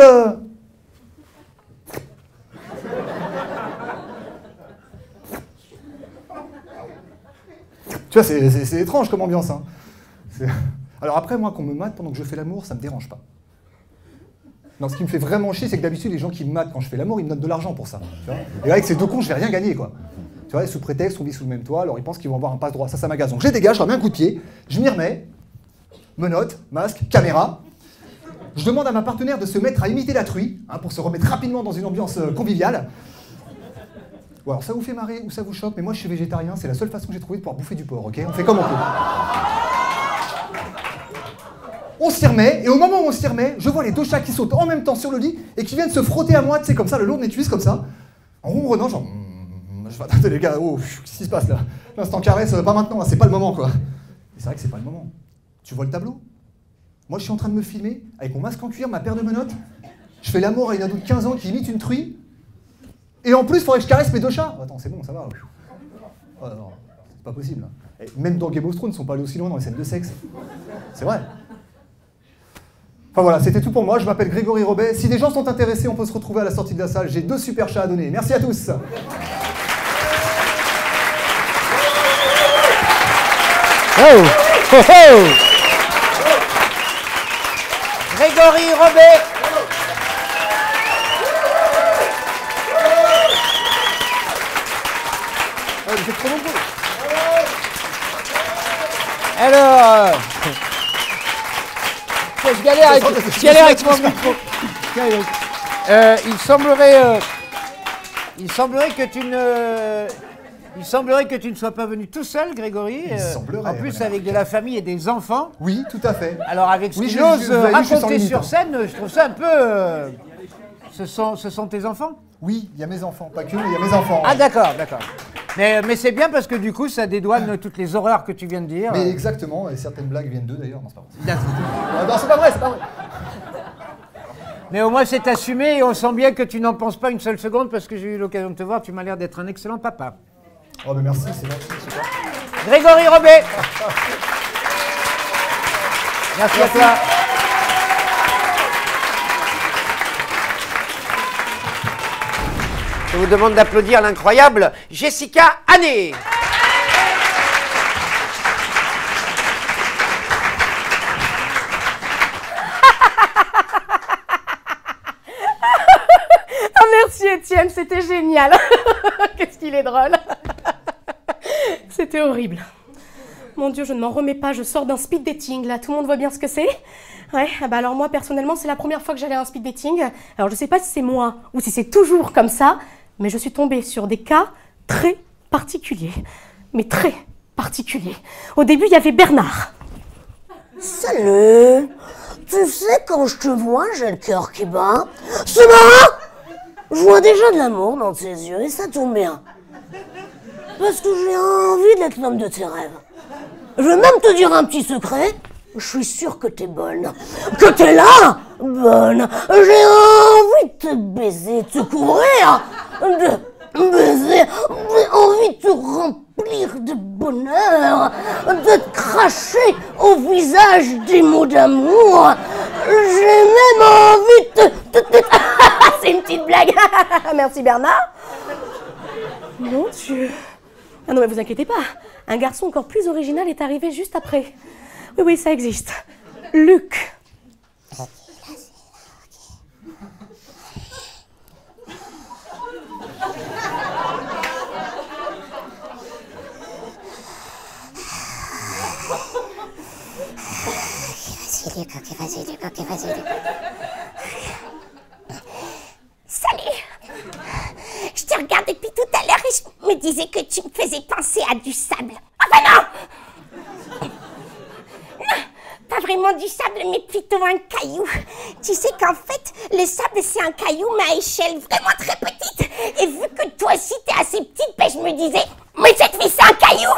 Tu vois, c'est étrange comme ambiance. Hein. Alors après, moi, qu'on me mate pendant que je fais l'amour, ça me dérange pas. Non, ce qui me fait vraiment chier, c'est que d'habitude, les gens qui me matent quand je fais l'amour, ils me donnent de l'argent pour ça. Tu vois, et là, avec ces 2 cons, je vais rien gagner, quoi. Tu vois, sous prétexte, on vit sous le même toit, alors ils pensent qu'ils vont avoir un passe-droit. Ça m'agace. Donc je les dégage, je remets un coup de pied, je m'y remets, menottes, masque, caméra. Je demande à ma partenaire de se mettre à imiter la truie, hein, pour se remettre rapidement dans une ambiance conviviale. Bon, alors ça vous fait marrer ou ça vous choque, mais moi je suis végétarien, c'est la seule façon que j'ai trouvé de pouvoir bouffer du porc, ok? On fait comme on peut. On s'y remet, et au moment où on s'y remet, je vois les 2 chats qui sautent en même temps sur le lit et qui viennent se frotter à moi, tu sais, comme ça, le long de mes cuisses, comme ça, en ronronnant, genre... Je vais attendre les gars, oh, qu'est-ce qui se passe là? L'instant caresse, pas maintenant, là, c'est pas le moment, quoi. Et c'est vrai que c'est pas le moment. Tu vois le tableau? Moi, je suis en train de me filmer, avec mon masque en cuir, ma paire de menottes. Je fais l'amour à une ado de 15 ans qui imite une truie. Et en plus, il faudrait que je caresse mes 2 chats. Attends, c'est bon, ça va. Oh, non, c'est pas possible. Et même dans Game of Thrones, ils sont pas allés aussi loin dans les scènes de sexe. C'est vrai. Enfin voilà, c'était tout pour moi. Je m'appelle Grégory Robet. Si des gens sont intéressés, on peut se retrouver à la sortie de la salle. J'ai 2 super chats à donner. Merci à tous. Oh, oh, oh. Grégory Robet. Alors, Alors, je galère avec mon micro. Il semblerait que tu ne sois pas venu tout seul, Grégory. En plus, avec de la famille et des enfants. Oui, tout à fait. Alors, avec ce Oui, qu'il je- ose vous avez vu, je suis sans raconter limite, sur hein. scène, je trouve ça un peu... Ce sont tes enfants? Oui, il y a mes enfants. Pas que, mais il y a mes enfants. Ah, d'accord, d'accord. Mais c'est bien parce que du coup, ça dédouane toutes les horreurs que tu viens de dire. Mais exactement, et certaines blagues viennent d'eux d'ailleurs. Non, c'est pas vrai. D'accord. Ah, non, c'est pas vrai, c'est pas vrai. Mais au moins, c'est assumé et on sent bien que tu n'en penses pas une seule seconde parce que j'ai eu l'occasion de te voir. Tu m'as l'air d'être un excellent papa. Oh, mais merci, c'est gentil. Super. Grégory Robet. Merci à toi. Je vous demande d'applaudir l'incroyable Jessica Hanet. Ah, merci Étienne, c'était génial. Qu'est-ce qu'il est drôle. C'était horrible. Mon Dieu, je ne m'en remets pas, je sors d'un speed dating là, tout le monde voit bien ce que c'est. Ouais, ah bah alors moi personnellement c'est la première fois que j'allais à un speed dating. Alors je sais pas si c'est moi ou si c'est toujours comme ça, mais je suis tombée sur des cas très particuliers. Mais très particuliers. Au début il y avait Bernard. Salut! Tu sais, quand je te vois, j'ai le cœur qui bat. C'est marrant! Je vois déjà de l'amour dans tes yeux et ça tombe bien. Parce que j'ai envie d'être l'homme de tes rêves. Je vais même te dire un petit secret. Je suis sûre que t'es bonne. Que t'es là, bonne. J'ai envie de te baiser, de te couvrir. De baiser. J'ai envie de te remplir de bonheur. De te cracher au visage des mots d'amour. J'ai même envie de te... C'est une petite blague. Merci Bernard. Mon Dieu. Ah non mais vous inquiétez pas, un garçon encore plus original est arrivé juste après. Oui, oui, ça existe. Luc. Vas-y, Luc, ok, vas-y, Luc. Salut! Je te regarde depuis tout à l'heure et je me disais que tu me faisais penser à du sable. Enfin non! Non, pas vraiment du sable, mais plutôt un caillou. Tu sais qu'en fait, le sable c'est un caillou, mais à échelle vraiment très petite. Et vu que toi aussi t'es assez petite, ben je me disais, mais cette fille c'est un caillou!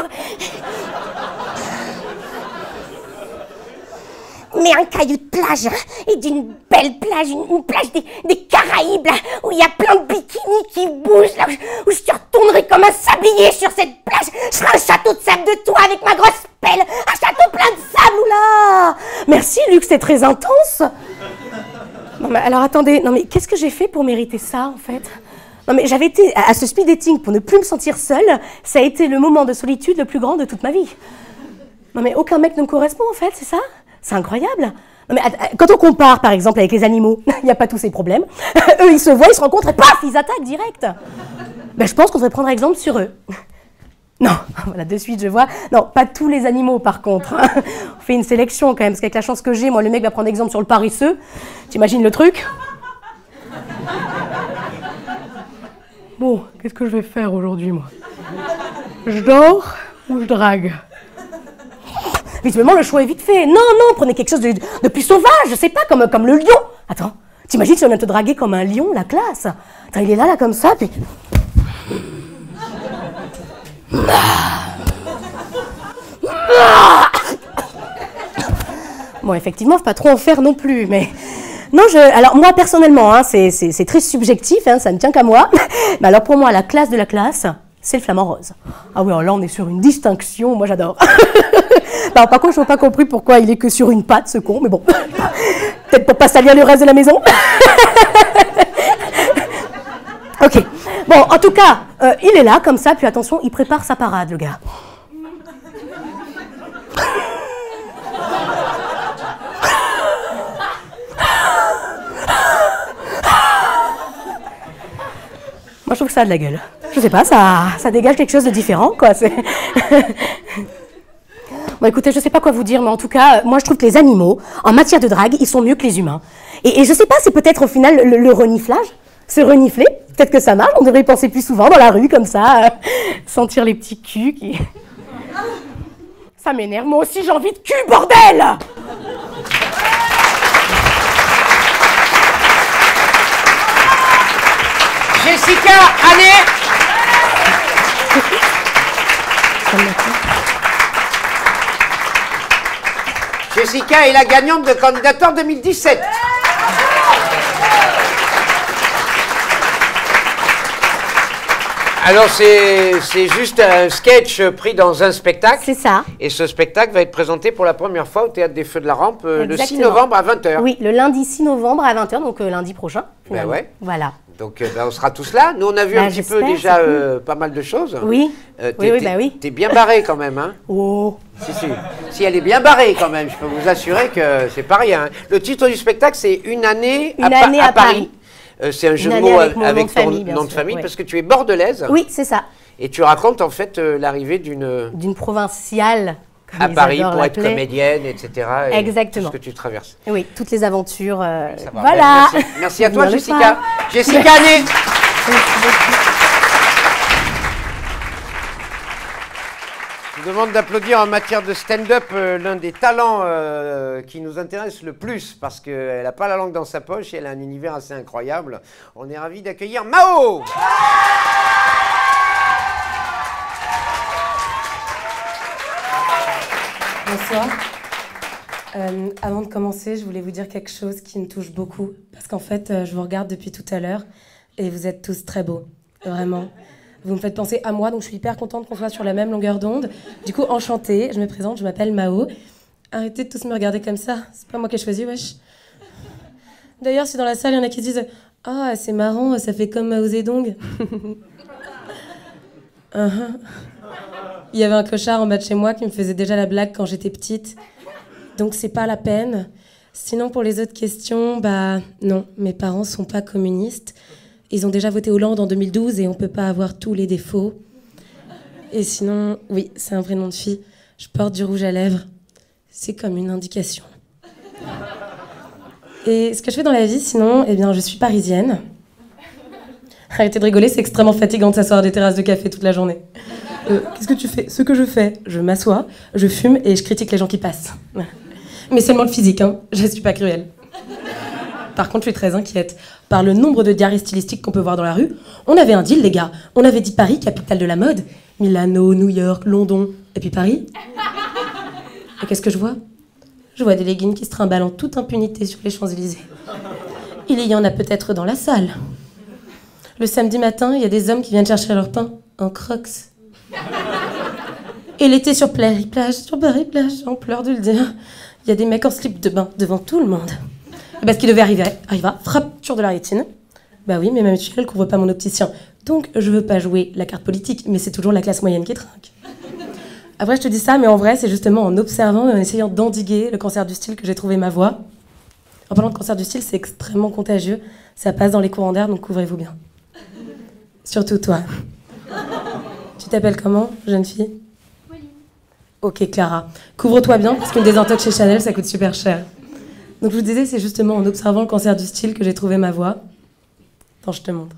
Mais un caillou de plage, et d'une belle plage, une plage des Caraïbes, là, où il y a plein de bikinis qui bougent, là, où je te retournerai comme un sablier sur cette plage. Je ferai un château de sable de toi avec ma grosse pelle, un château plein de sable, oula! Merci Luc, c'est très intense. Non mais alors attendez, non mais qu'est-ce que j'ai fait pour mériter ça en fait? Non mais j'avais été à ce speed dating pour ne plus me sentir seule, ça a été le moment de solitude le plus grand de toute ma vie. Non mais aucun mec ne me correspond en fait, c'est ça? C'est incroyable. Non mais quand on compare par exemple avec les animaux, il n'y a pas tous ces problèmes. Eux ils se voient, ils se rencontrent et paf, ils attaquent direct. Ben, je pense qu'on devrait prendre exemple sur eux. Non, voilà, de suite je vois. Non, pas tous les animaux par contre. On fait une sélection quand même, parce qu'avec la chance que j'ai, moi le mec va prendre exemple sur le paresseux. T'imagines le truc? Bon, qu'est-ce que je vais faire aujourd'hui moi? Je dors ou je drague? Visiblement, le choix est vite fait. Non, non, prenez quelque chose de plus sauvage, je sais pas, comme le lion. Attends, t'imagines si on vient te draguer comme un lion, la classe? Attends, il est là, comme ça, puis... Bon, effectivement, faut pas trop en faire non plus, mais... Non, alors moi, personnellement, hein, c'est très subjectif, hein, ça ne tient qu'à moi. Mais alors pour moi, la classe de la classe, c'est le flamant rose. Ah oui, alors là, on est sur une distinction, moi j'adore. Alors, par contre, je n'ai pas compris pourquoi il est que sur une patte, ce con, mais bon. Peut-être pour pas salir le reste de la maison. Ok. Bon, en tout cas, il est là, comme ça, puis attention, il prépare sa parade, le gars. Moi, je trouve que ça a de la gueule. Je sais pas, ça dégage quelque chose de différent, quoi. Bon, écoutez, je sais pas quoi vous dire, mais en tout cas, moi, je trouve que les animaux, en matière de drague, ils sont mieux que les humains. Et je sais pas, c'est peut-être au final le reniflage, se renifler. Peut-être que ça marche, on devrait y penser plus souvent dans la rue, comme ça, sentir les petits culs qui... Ça m'énerve, moi aussi j'ai envie de cul, bordel! Jessica, Année. Jessica est la gagnante de Candidator 2017. Alors c'est juste un sketch pris dans un spectacle. C'est ça. Et ce spectacle va être présenté pour la première fois au Théâtre des Feux de la Rampe le 6 Exactement. novembre à 20h. Oui, le lundi 6 novembre à 20h, donc lundi prochain. Ben ouais. Voilà. Donc on sera tous là. Nous on a vu un petit peu j'espère, déjà c'est cool. pas mal de choses. Oui. Oui, bah oui. T'es bien barré quand même, hein. Oh. Si elle est bien barrée quand même, je peux vous assurer que c'est pas rien. Le titre du spectacle c'est Une année à Paris. C'est un jeu de mots avec ton nom de famille, parce que tu es bordelaise. Oui, c'est ça. Et tu racontes en fait l'arrivée d'une provinciale à Paris pour être comédienne, etc. Et exactement. tout ce que tu traverses. Oui, toutes les aventures. Voilà. Merci à toi, Jessica. Jessica Année. Je vous demande d'applaudir en matière de stand-up l'un des talents qui nous intéresse le plus parce qu'elle n'a pas la langue dans sa poche et elle a un univers assez incroyable. On est ravis d'accueillir Mao. Bonsoir. Avant de commencer, je voulais vous dire quelque chose qui me touche beaucoup. Parce qu'en fait, je vous regarde depuis tout à l'heure et vous êtes tous très beaux. Vraiment. Vous me faites penser à moi, donc je suis hyper contente qu'on soit sur la même longueur d'onde. Du coup, enchantée, je me présente, je m'appelle Mao. Arrêtez de tous me regarder comme ça, c'est pas moi qui ai choisi, wesh. D'ailleurs, si dans la salle, il y en a qui se disent « Ah, c'est marrant, ça fait comme Mao Zedong. » Il y avait un clochard en bas de chez moi qui me faisait déjà la blague quand j'étais petite. Donc c'est pas la peine. Sinon, pour les autres questions, bah non, mes parents sont pas communistes. Ils ont déjà voté Hollande en 2012 et on peut pas avoir tous les défauts. Et sinon, oui, c'est un vrai nom de fille. Je porte du rouge à lèvres. C'est comme une indication. Et ce que je fais dans la vie, sinon, eh bien, je suis parisienne. Arrêtez de rigoler, c'est extrêmement fatigant de s'asseoir à des terrasses de café toute la journée. Qu'est-ce que tu fais? Ce que je fais, je m'assois, je fume et je critique les gens qui passent. Mais seulement le physique, hein. Je suis pas cruelle. Par contre, je suis très inquiète. Par le nombre de diarrhées stylistiques qu'on peut voir dans la rue, on avait un deal, les gars. On avait dit Paris, capitale de la mode. Milano, New York, London. Et puis Paris. Et qu'est-ce que je vois? Je vois des leggings qui se trimballent en toute impunité sur les Champs-Élysées. Il y en a peut-être dans la salle. Le samedi matin, il y a des hommes qui viennent chercher leur pain en Crocs. Et l'été sur Paris-Plage, j'en pleure de le dire. Il y a des mecs en slip de bain devant tout le monde. Parce qu'il devait arriva, fracture de la rétine. Bah oui, mais ma mutuelle ne couvre pas mon opticien. Donc je veux pas jouer la carte politique, mais c'est toujours la classe moyenne qui trinque. Après je te dis ça, mais en vrai c'est justement en observant et en essayant d'endiguer le cancer du style que j'ai trouvé ma voie. En parlant de cancer du style, c'est extrêmement contagieux. Ça passe dans les courants d'air, donc couvrez-vous bien. Surtout toi. Tu t'appelles comment, jeune fille? Pauline. Ok, Clara. Couvre-toi bien, parce qu'une désintox chez Chanel, ça coûte super cher. Donc je vous disais, c'est justement en observant le cancer du style que j'ai trouvé ma voie. Attends, je te montre.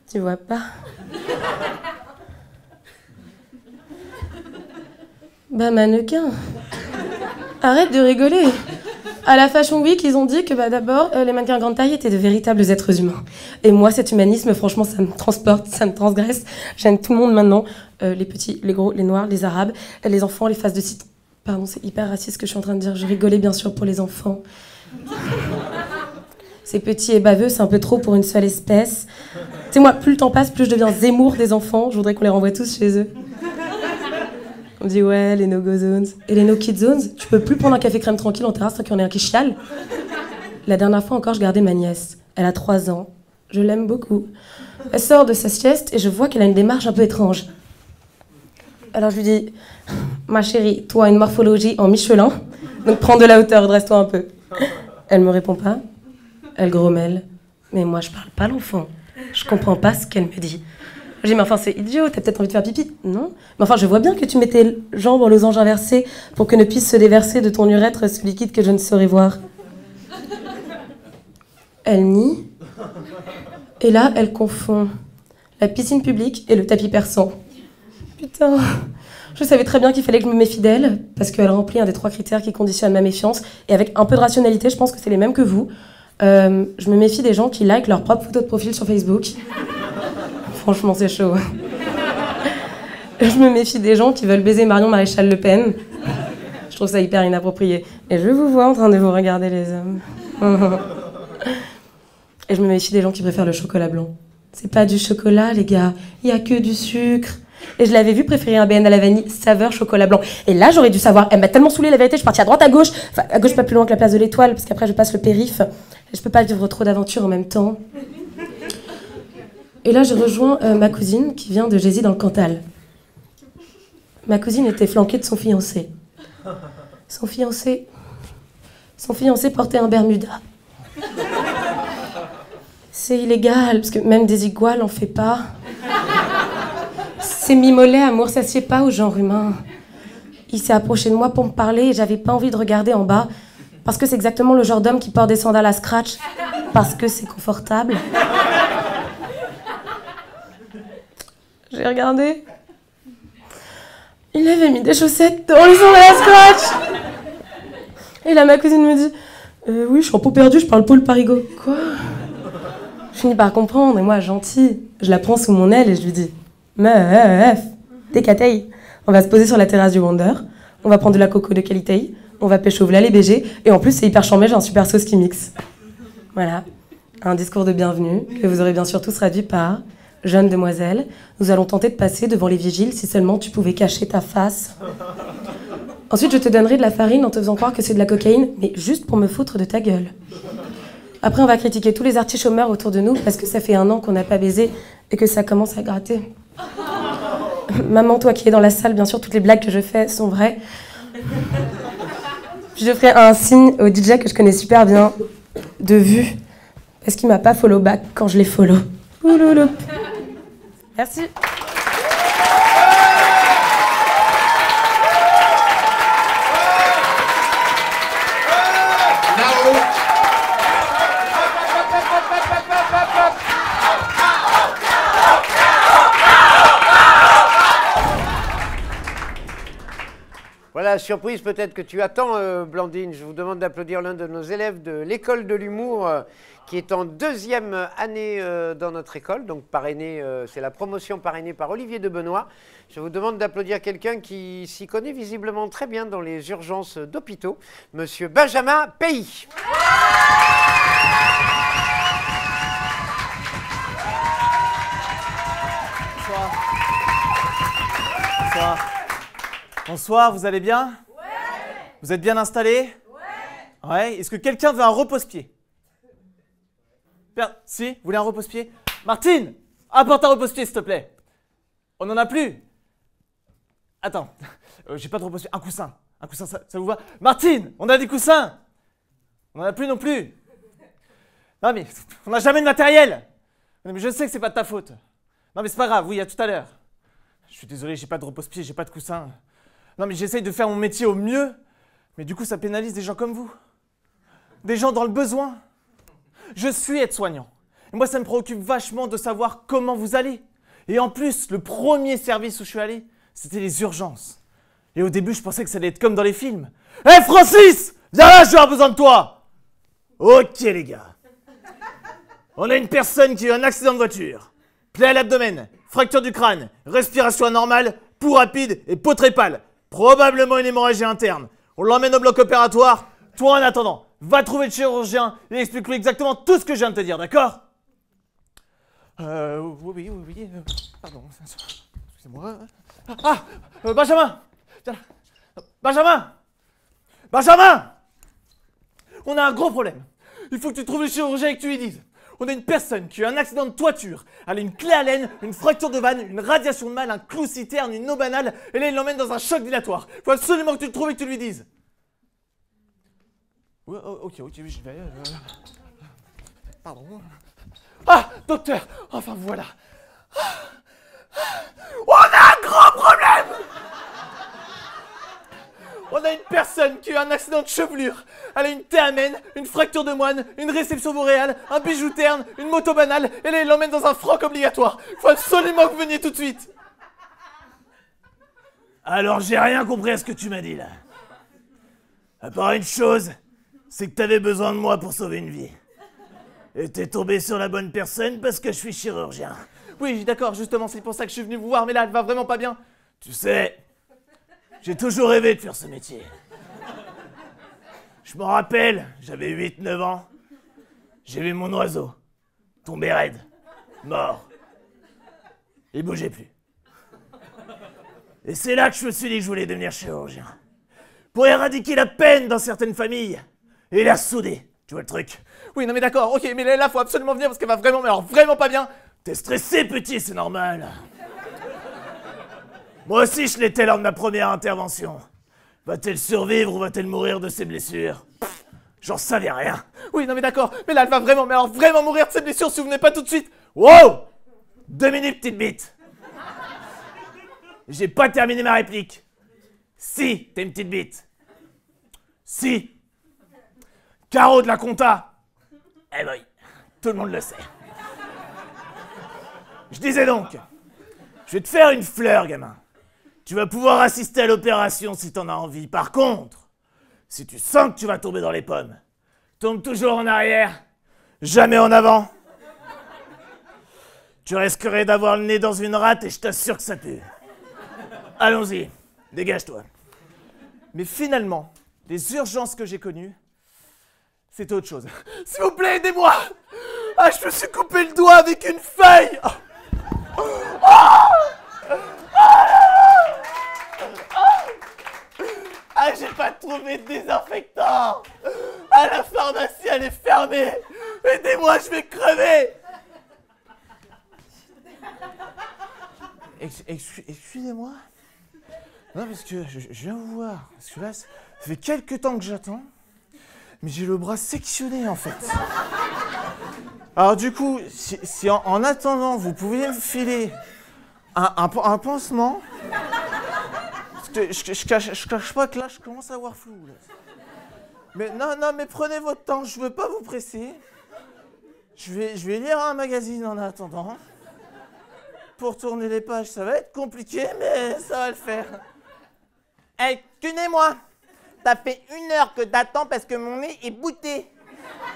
Tu vois pas? Bah mannequin. Arrête de rigoler. À la Fashion Week, ils ont dit que d'abord, les mannequins grande taille étaient de véritables êtres humains. Et moi, cet humanisme, franchement, ça me transporte, ça me transgresse. J'aime tout le monde maintenant. Les petits, les gros, les noirs, les arabes, les enfants, les faces de citron. Pardon, c'est hyper raciste ce que je suis en train de dire. Je rigolais bien sûr pour les enfants. Ces petits et baveux, c'est un peu trop pour une seule espèce. Tu sais, moi, plus le temps passe, plus je deviens Zemmour des enfants. Je voudrais qu'on les renvoie tous chez eux. On me dit ouais, les no-go zones. Et les no-kid zones, tu peux plus prendre un café crème tranquille en terrasse tant qu'il y en a un qui chiale. La dernière fois encore, je gardais ma nièce. Elle a 3 ans. Je l'aime beaucoup. Elle sort de sa sieste et je vois qu'elle a une démarche un peu étrange. Alors je lui dis, ma chérie, toi, une morphologie en Michelin, donc prends de la hauteur, dresse-toi un peu. Elle me répond pas. Elle grommelle. Mais moi, je parle pas l'enfant. Je comprends pas ce qu'elle me dit. J'ai dit, mais enfin, c'est idiot, t'as peut-être envie de faire pipi. Non. Mais enfin, je vois bien que tu mets tes jambes en losange inversé pour que ne puisse se déverser de ton urètre ce liquide que je ne saurais voir. Elle nie. Et là, elle confond la piscine publique et le tapis persan. Putain. Je savais très bien qu'il fallait que je me méfie d'elle, parce qu'elle remplit un des 3 critères qui conditionnent ma méfiance. Et avec un peu de rationalité, je pense que c'est les mêmes que vous. Je me méfie des gens qui likent leur propre photo de profil sur Facebook. Franchement, c'est chaud. Je me méfie des gens qui veulent baiser Marion Maréchal Le Pen. Je trouve ça hyper inapproprié. Et je vous vois en train de vous regarder, les hommes. Et je me méfie des gens qui préfèrent le chocolat blanc. C'est pas du chocolat, les gars. Il y a que du sucre. Et je l'avais vu préférer un BN à la vanille saveur chocolat blanc. Et là, j'aurais dû savoir. Elle m'a tellement saoulée, la vérité. Je suis partie à droite, à gauche. Enfin, à gauche, pas plus loin que la place de l'Étoile, parce qu'après, je passe le périph'. Et je peux pas vivre trop d'aventures en même temps. Et là, je rejoins ma cousine qui vient de Gésy dans le Cantal. Ma cousine était flanquée de son fiancé. Son fiancé portait un Bermuda. C'est illégal, parce que même des iguales, on fait pas. C'est mi-mollet, amour, ça sied pas au genre humain. Il s'est approché de moi pour me parler et j'avais pas envie de regarder en bas. Parce que c'est exactement le genre d'homme qui porte des sandales à scratch. Parce que c'est confortable. J'ai regardé. Il avait mis des chaussettes dans les sandales à scratch. Et là, ma cousine me dit oui, je suis en peau perdue, je parle Paul Parigot. Quoi? Je finis par comprendre, et moi, gentille, je la prends sous mon aile et je lui dis meuf, décataille. On va se poser sur la terrasse du Wonder, on va prendre de la coco de qualité, on va pécho v'là les BG, et en plus, c'est hyper chambé, j'ai un super sauce qui mixe. Voilà, un discours de bienvenue que vous aurez bien sûr tous traduit par jeune demoiselle, nous allons tenter de passer devant les vigiles si seulement tu pouvais cacher ta face. Ensuite, je te donnerai de la farine en te faisant croire que c'est de la cocaïne, mais juste pour me foutre de ta gueule. Après, on va critiquer tous les artistes chômeurs autour de nous parce que ça fait 1 an qu'on n'a pas baisé et que ça commence à gratter. Maman, toi qui es dans la salle, bien sûr, toutes les blagues que je fais sont vraies. Puis je ferai un signe au DJ que je connais super bien, de vue, parce qu'il m'a pas follow back quand je l'ai follow. Oulouloup. Merci. Voilà, surprise peut-être que tu attends, Blandine. Je vous demande d'applaudir l'un de nos élèves de l'école de l'humour qui est en 2e année dans notre école. Donc parrainé, c'est la promotion parrainée par Olivier de Benoît. Je vous demande d'applaudir quelqu'un qui s'y connaît visiblement très bien dans les urgences d'hôpitaux, Monsieur Benjamin Pays. Bonsoir. Bonsoir. Bonsoir, vous allez bien? Ouais. Vous êtes bien installés? Ouais. Ouais. Est-ce que quelqu'un veut un repose-pied? Si, vous voulez un repose-pied? Martine, apporte un repose-pied, s'il te plaît. On n'en a plus? Attends, j'ai pas de repose-pied. Un coussin. Un coussin, ça vous va? Martine, on a des coussins? On n'en a plus non plus. Non mais, on n'a jamais de matériel. Non, mais je sais que c'est pas de ta faute. Non mais c'est pas grave, oui, à tout à l'heure. Je suis désolé, j'ai pas de repose-pied, j'ai pas de coussin. Non mais j'essaye de faire mon métier au mieux, mais du coup ça pénalise des gens comme vous. Des gens dans le besoin. Je suis aide-soignant. Et moi ça me préoccupe vachement de savoir comment vous allez. Et en plus, le premier service où je suis allé, c'était les urgences. Et au début, je pensais que ça allait être comme dans les films. Hé Francis, viens là, je vais avoir besoin de toi. Ok les gars. On a une personne qui a eu un accident de voiture. Plaie à l'abdomen, fracture du crâne, respiration anormale, pouls rapide et peau très pâle. Probablement une hémorragie interne. On l'emmène au bloc opératoire. Toi, en attendant, va trouver le chirurgien et explique-lui exactement tout ce que je viens de te dire, d'accord? Oui, pardon. Excusez-moi. Ah, Benjamin! Viens là. Benjamin! On a un gros problème. Il faut que tu trouves le chirurgien et que tu lui dises. On a une personne qui a eu un accident de toiture. Elle a une clé à laine, une fracture de vanne, une radiation de mal, un clou citerne, une eau banale. Et là, il l'emmène dans un choc dilatoire. Il faut absolument que tu le trouves et que tu lui dises. Ouais, ok, oui, j'y vais. Pardon. Ah, docteur! Enfin, voilà. gros problème. On a une personne qui a eu un accident de chevelure. Elle a une théamène, une fracture de moine, une réception boréale, un bijou terne, une moto banale, et là, il l'emmène dans un franc obligatoire. Faut absolument que vous veniez tout de suite. Alors, j'ai rien compris à ce que tu m'as dit, là. À part une chose, c'est que t'avais besoin de moi pour sauver une vie. Et t'es tombé sur la bonne personne parce que je suis chirurgien. Oui, d'accord, justement, c'est pour ça que je suis venu vous voir, mais là, elle va vraiment pas bien. Tu sais, j'ai toujours rêvé de faire ce métier. Je m'en rappelle, j'avais 8-9 ans. J'ai vu mon oiseau tomber raide, mort. Il bougeait plus. Et c'est là que je me suis dit que je voulais devenir chirurgien. Pour éradiquer la peine dans certaines familles et la souder. Tu vois le truc? Oui, non mais d'accord, ok, mais là, faut absolument venir parce qu'elle va vraiment, mais alors vraiment pas bien. T'es stressé, petit, c'est normal. Moi aussi, je l'étais lors de ma première intervention. Va-t-elle survivre ou va-t-elle mourir de ses blessures? J'en savais rien. Oui, non mais d'accord, mais là, elle va vraiment, mais alors vraiment mourir de ses blessures si vous venez pas tout de suite. Wow! 2 minutes, petite bite. J'ai pas terminé ma réplique. Si, t'es une petite bite. Si. Caro de la compta. Eh ben oui, tout le monde le sait. Je disais donc, je vais te faire une fleur, gamin. Tu vas pouvoir assister à l'opération si t'en as envie. Par contre, si tu sens que tu vas tomber dans les pommes, tombe toujours en arrière, jamais en avant. Tu risquerais d'avoir le nez dans une rate et je t'assure que ça pue. Allons-y, dégage-toi. Mais finalement, les urgences que j'ai connues, c'est autre chose. S'il vous plaît, aidez-moi! Ah, je me suis coupé le doigt avec une feuille! Ah, j'ai pas trouvé de désinfectant! Ah, la pharmacie, elle est fermée! Aidez-moi, je vais crever! Excusez-moi? Non, parce que je viens vous voir. Parce que là, ça fait quelques temps que j'attends. Mais j'ai le bras sectionné, en fait. Alors, du coup, si en attendant, vous pouviez me filer un pansement. Parce que je cache pas que là, je commence à avoir flou. Là. Mais non, mais prenez votre temps. Je veux pas vous presser. Je vais lire un magazine en attendant. Pour tourner les pages, ça va être compliqué, mais ça va le faire. Excusez-moi, ça fait 1 heure que t'attends parce que mon nez est bouté.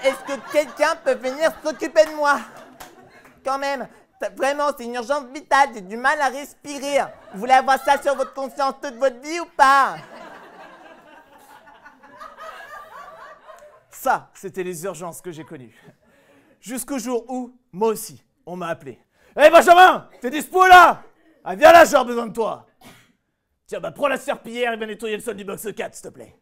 Est-ce que quelqu'un peut venir s'occuper de moi? Quand même, vraiment, c'est une urgence vitale, j'ai du mal à respirer. Vous voulez avoir ça sur votre conscience toute votre vie ou pas? Ça, c'était les urgences que j'ai connues. Jusqu'au jour où, moi aussi, on m'a appelé. Hé Benjamin, t'es dispo là? Ah viens là, j'ai besoin de toi. Tiens, bah prends la serpillière et viens nettoyer le sol du box 4, s'il te plaît.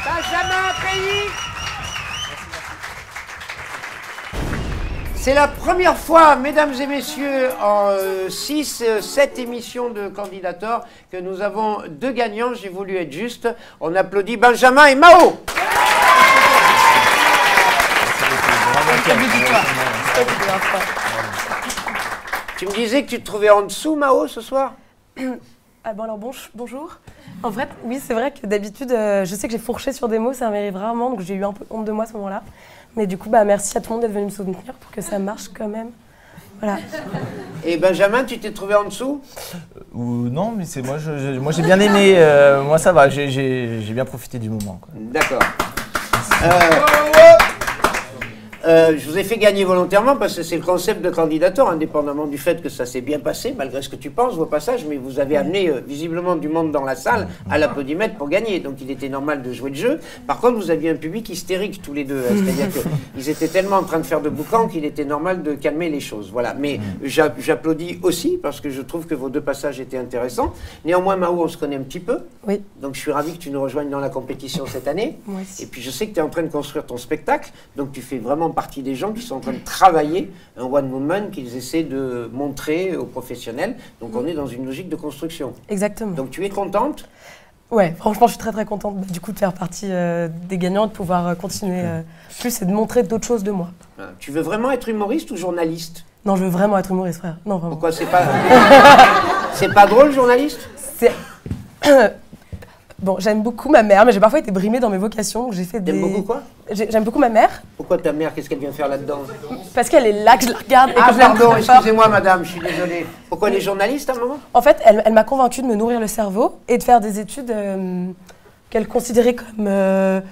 Benjamin Pays. C'est la première fois, mesdames et messieurs, en 6-7 émissions de Candidator, que nous avons 2 gagnants. J'ai voulu être juste. On applaudit Benjamin et Mao. Tu me disais que tu te trouvais en dessous, Mao, ce soir? Ah bon alors bonjour. En fait, oui, c'est vrai que d'habitude, je sais que j'ai fourché sur des mots, ça m'arrive rarement, donc j'ai eu un peu honte de moi à ce moment-là. Mais du coup, merci à tout le monde d'être venu me soutenir pour que ça marche quand même. Voilà. Et Benjamin, tu t'es trouvé en dessous? Non, mais c'est moi j'ai bien aimé, moi ça va, j'ai bien profité du moment. D'accord. Je vous ai fait gagner volontairement parce que c'est le concept de Candidator, indépendamment du fait que ça s'est bien passé, malgré ce que tu penses, vos passages, mais vous avez amené visiblement du monde dans la salle à l'applaudimètre pour gagner, donc il était normal de jouer le jeu. Par contre, vous aviez un public hystérique tous les deux, c'est-à-dire qu'ils étaient tellement en train de faire de boucan qu'il était normal de calmer les choses. Voilà. Mais j'applaudis aussi parce que je trouve que vos 2 passages étaient intéressants. Néanmoins, Mao, on se connaît un petit peu. Oui. Donc je suis ravi que tu nous rejoignes dans la compétition cette année. Moi aussi. Et puis je sais que tu es en train de construire ton spectacle, donc tu fais vraiment partie des gens qui sont en train de travailler un one woman qu'ils essaient de montrer aux professionnels. Donc on est dans une logique de construction. Exactement. Donc tu es contente? Ouais, franchement, je suis très très contente du coup de faire partie des gagnants, de pouvoir continuer plus et de montrer d'autres choses de moi. Tu veux vraiment être humoriste ou journaliste? Non, je veux vraiment être humoriste, frère. Non, vraiment. Pourquoi c'est pas... C'est pas drôle, journaliste? C'est... Bon, j'aime beaucoup ma mère, mais j'ai parfois été brimée dans mes vocations. J'ai fait des... T'aimes beaucoup quoi? J'aime beaucoup ma mère. Pourquoi ta mère, qu'est-ce qu'elle vient faire là-dedans? Parce qu'elle est là, que je la regarde et ah, que je l'aime pardon, très fort. excusez-moi madame, je suis désolé. Pourquoi les journalistes à un moment? En fait, elle m'a convaincue de me nourrir le cerveau et de faire des études qu'elle considérait comme me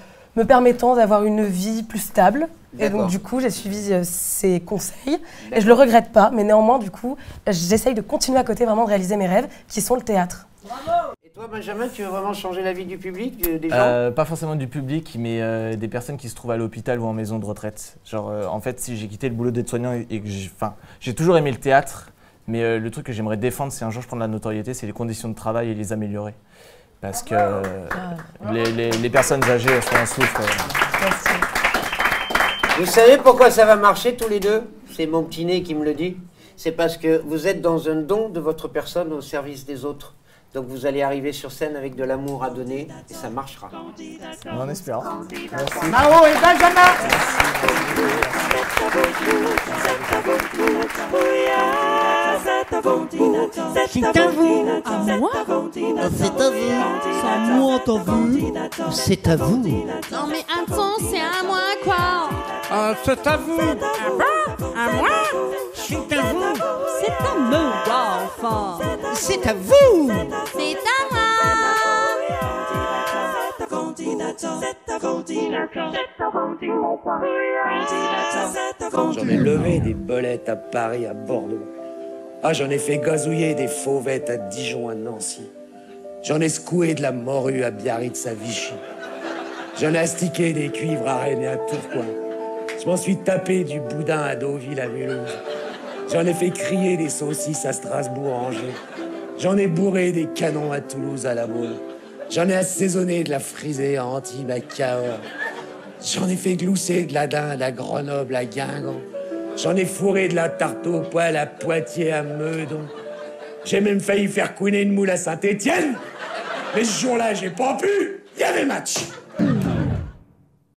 permettant d'avoir une vie plus stable. Et donc du coup, j'ai suivi ses conseils et je le regrette pas, mais néanmoins du coup, j'essaye de continuer à côté vraiment de réaliser mes rêves qui sont le théâtre. Et toi Benjamin, tu veux vraiment changer la vie du public, des gens? Pas forcément du public, mais des personnes qui se trouvent à l'hôpital ou en maison de retraite. Genre en fait, si j'ai quitté le boulot d'aide-soignant et que j'ai toujours aimé le théâtre, mais le truc que j'aimerais défendre, c'est un jour je prends de la notoriété, c'est les conditions de travail et les améliorer. Parce que les personnes âgées, elles souffrent. Vous savez pourquoi ça va marcher tous les deux? C'est mon petit nez qui me le dit. C'est parce que vous êtes dans un don de votre personne au service des autres. Donc vous allez arriver sur scène avec de l'amour à donner et ça marchera. On espère. Merci. Mao et Benjamin. C'est à vous. À moi? C'est à vous. C'est à moi, t'as vu? C'est à vous. Non mais attends, c'est à moi quoi? C'est à vous. À moi? C'est à vous. C'est à me enfin. C'est à vous. C'est à moi. J'en ai levé des belettes à Paris, à Bordeaux. Ah, j'en ai fait gazouiller des fauvettes à Dijon, à Nancy. J'en ai secoué de la morue à Biarritz, à Vichy. J'en ai astiqué des cuivres à Rennes et à Tourcoing. Je m'en suis tapé du boudin à Deauville, à Mulhouse. J'en ai fait crier des saucisses à Strasbourg, à Angers. J'en ai bourré des canons à Toulouse, à La Baule. J'en ai assaisonné de la frisée à Antibes, à Cahors. J'en ai fait glousser de la dinde à Grenoble, à Guingamp. J'en ai fourré de la tarte au poil à Poitiers, à Meudon. J'ai même failli faire couiner une moule à Saint-Étienne. Mais ce jour-là, j'ai pas pu. Il y avait match.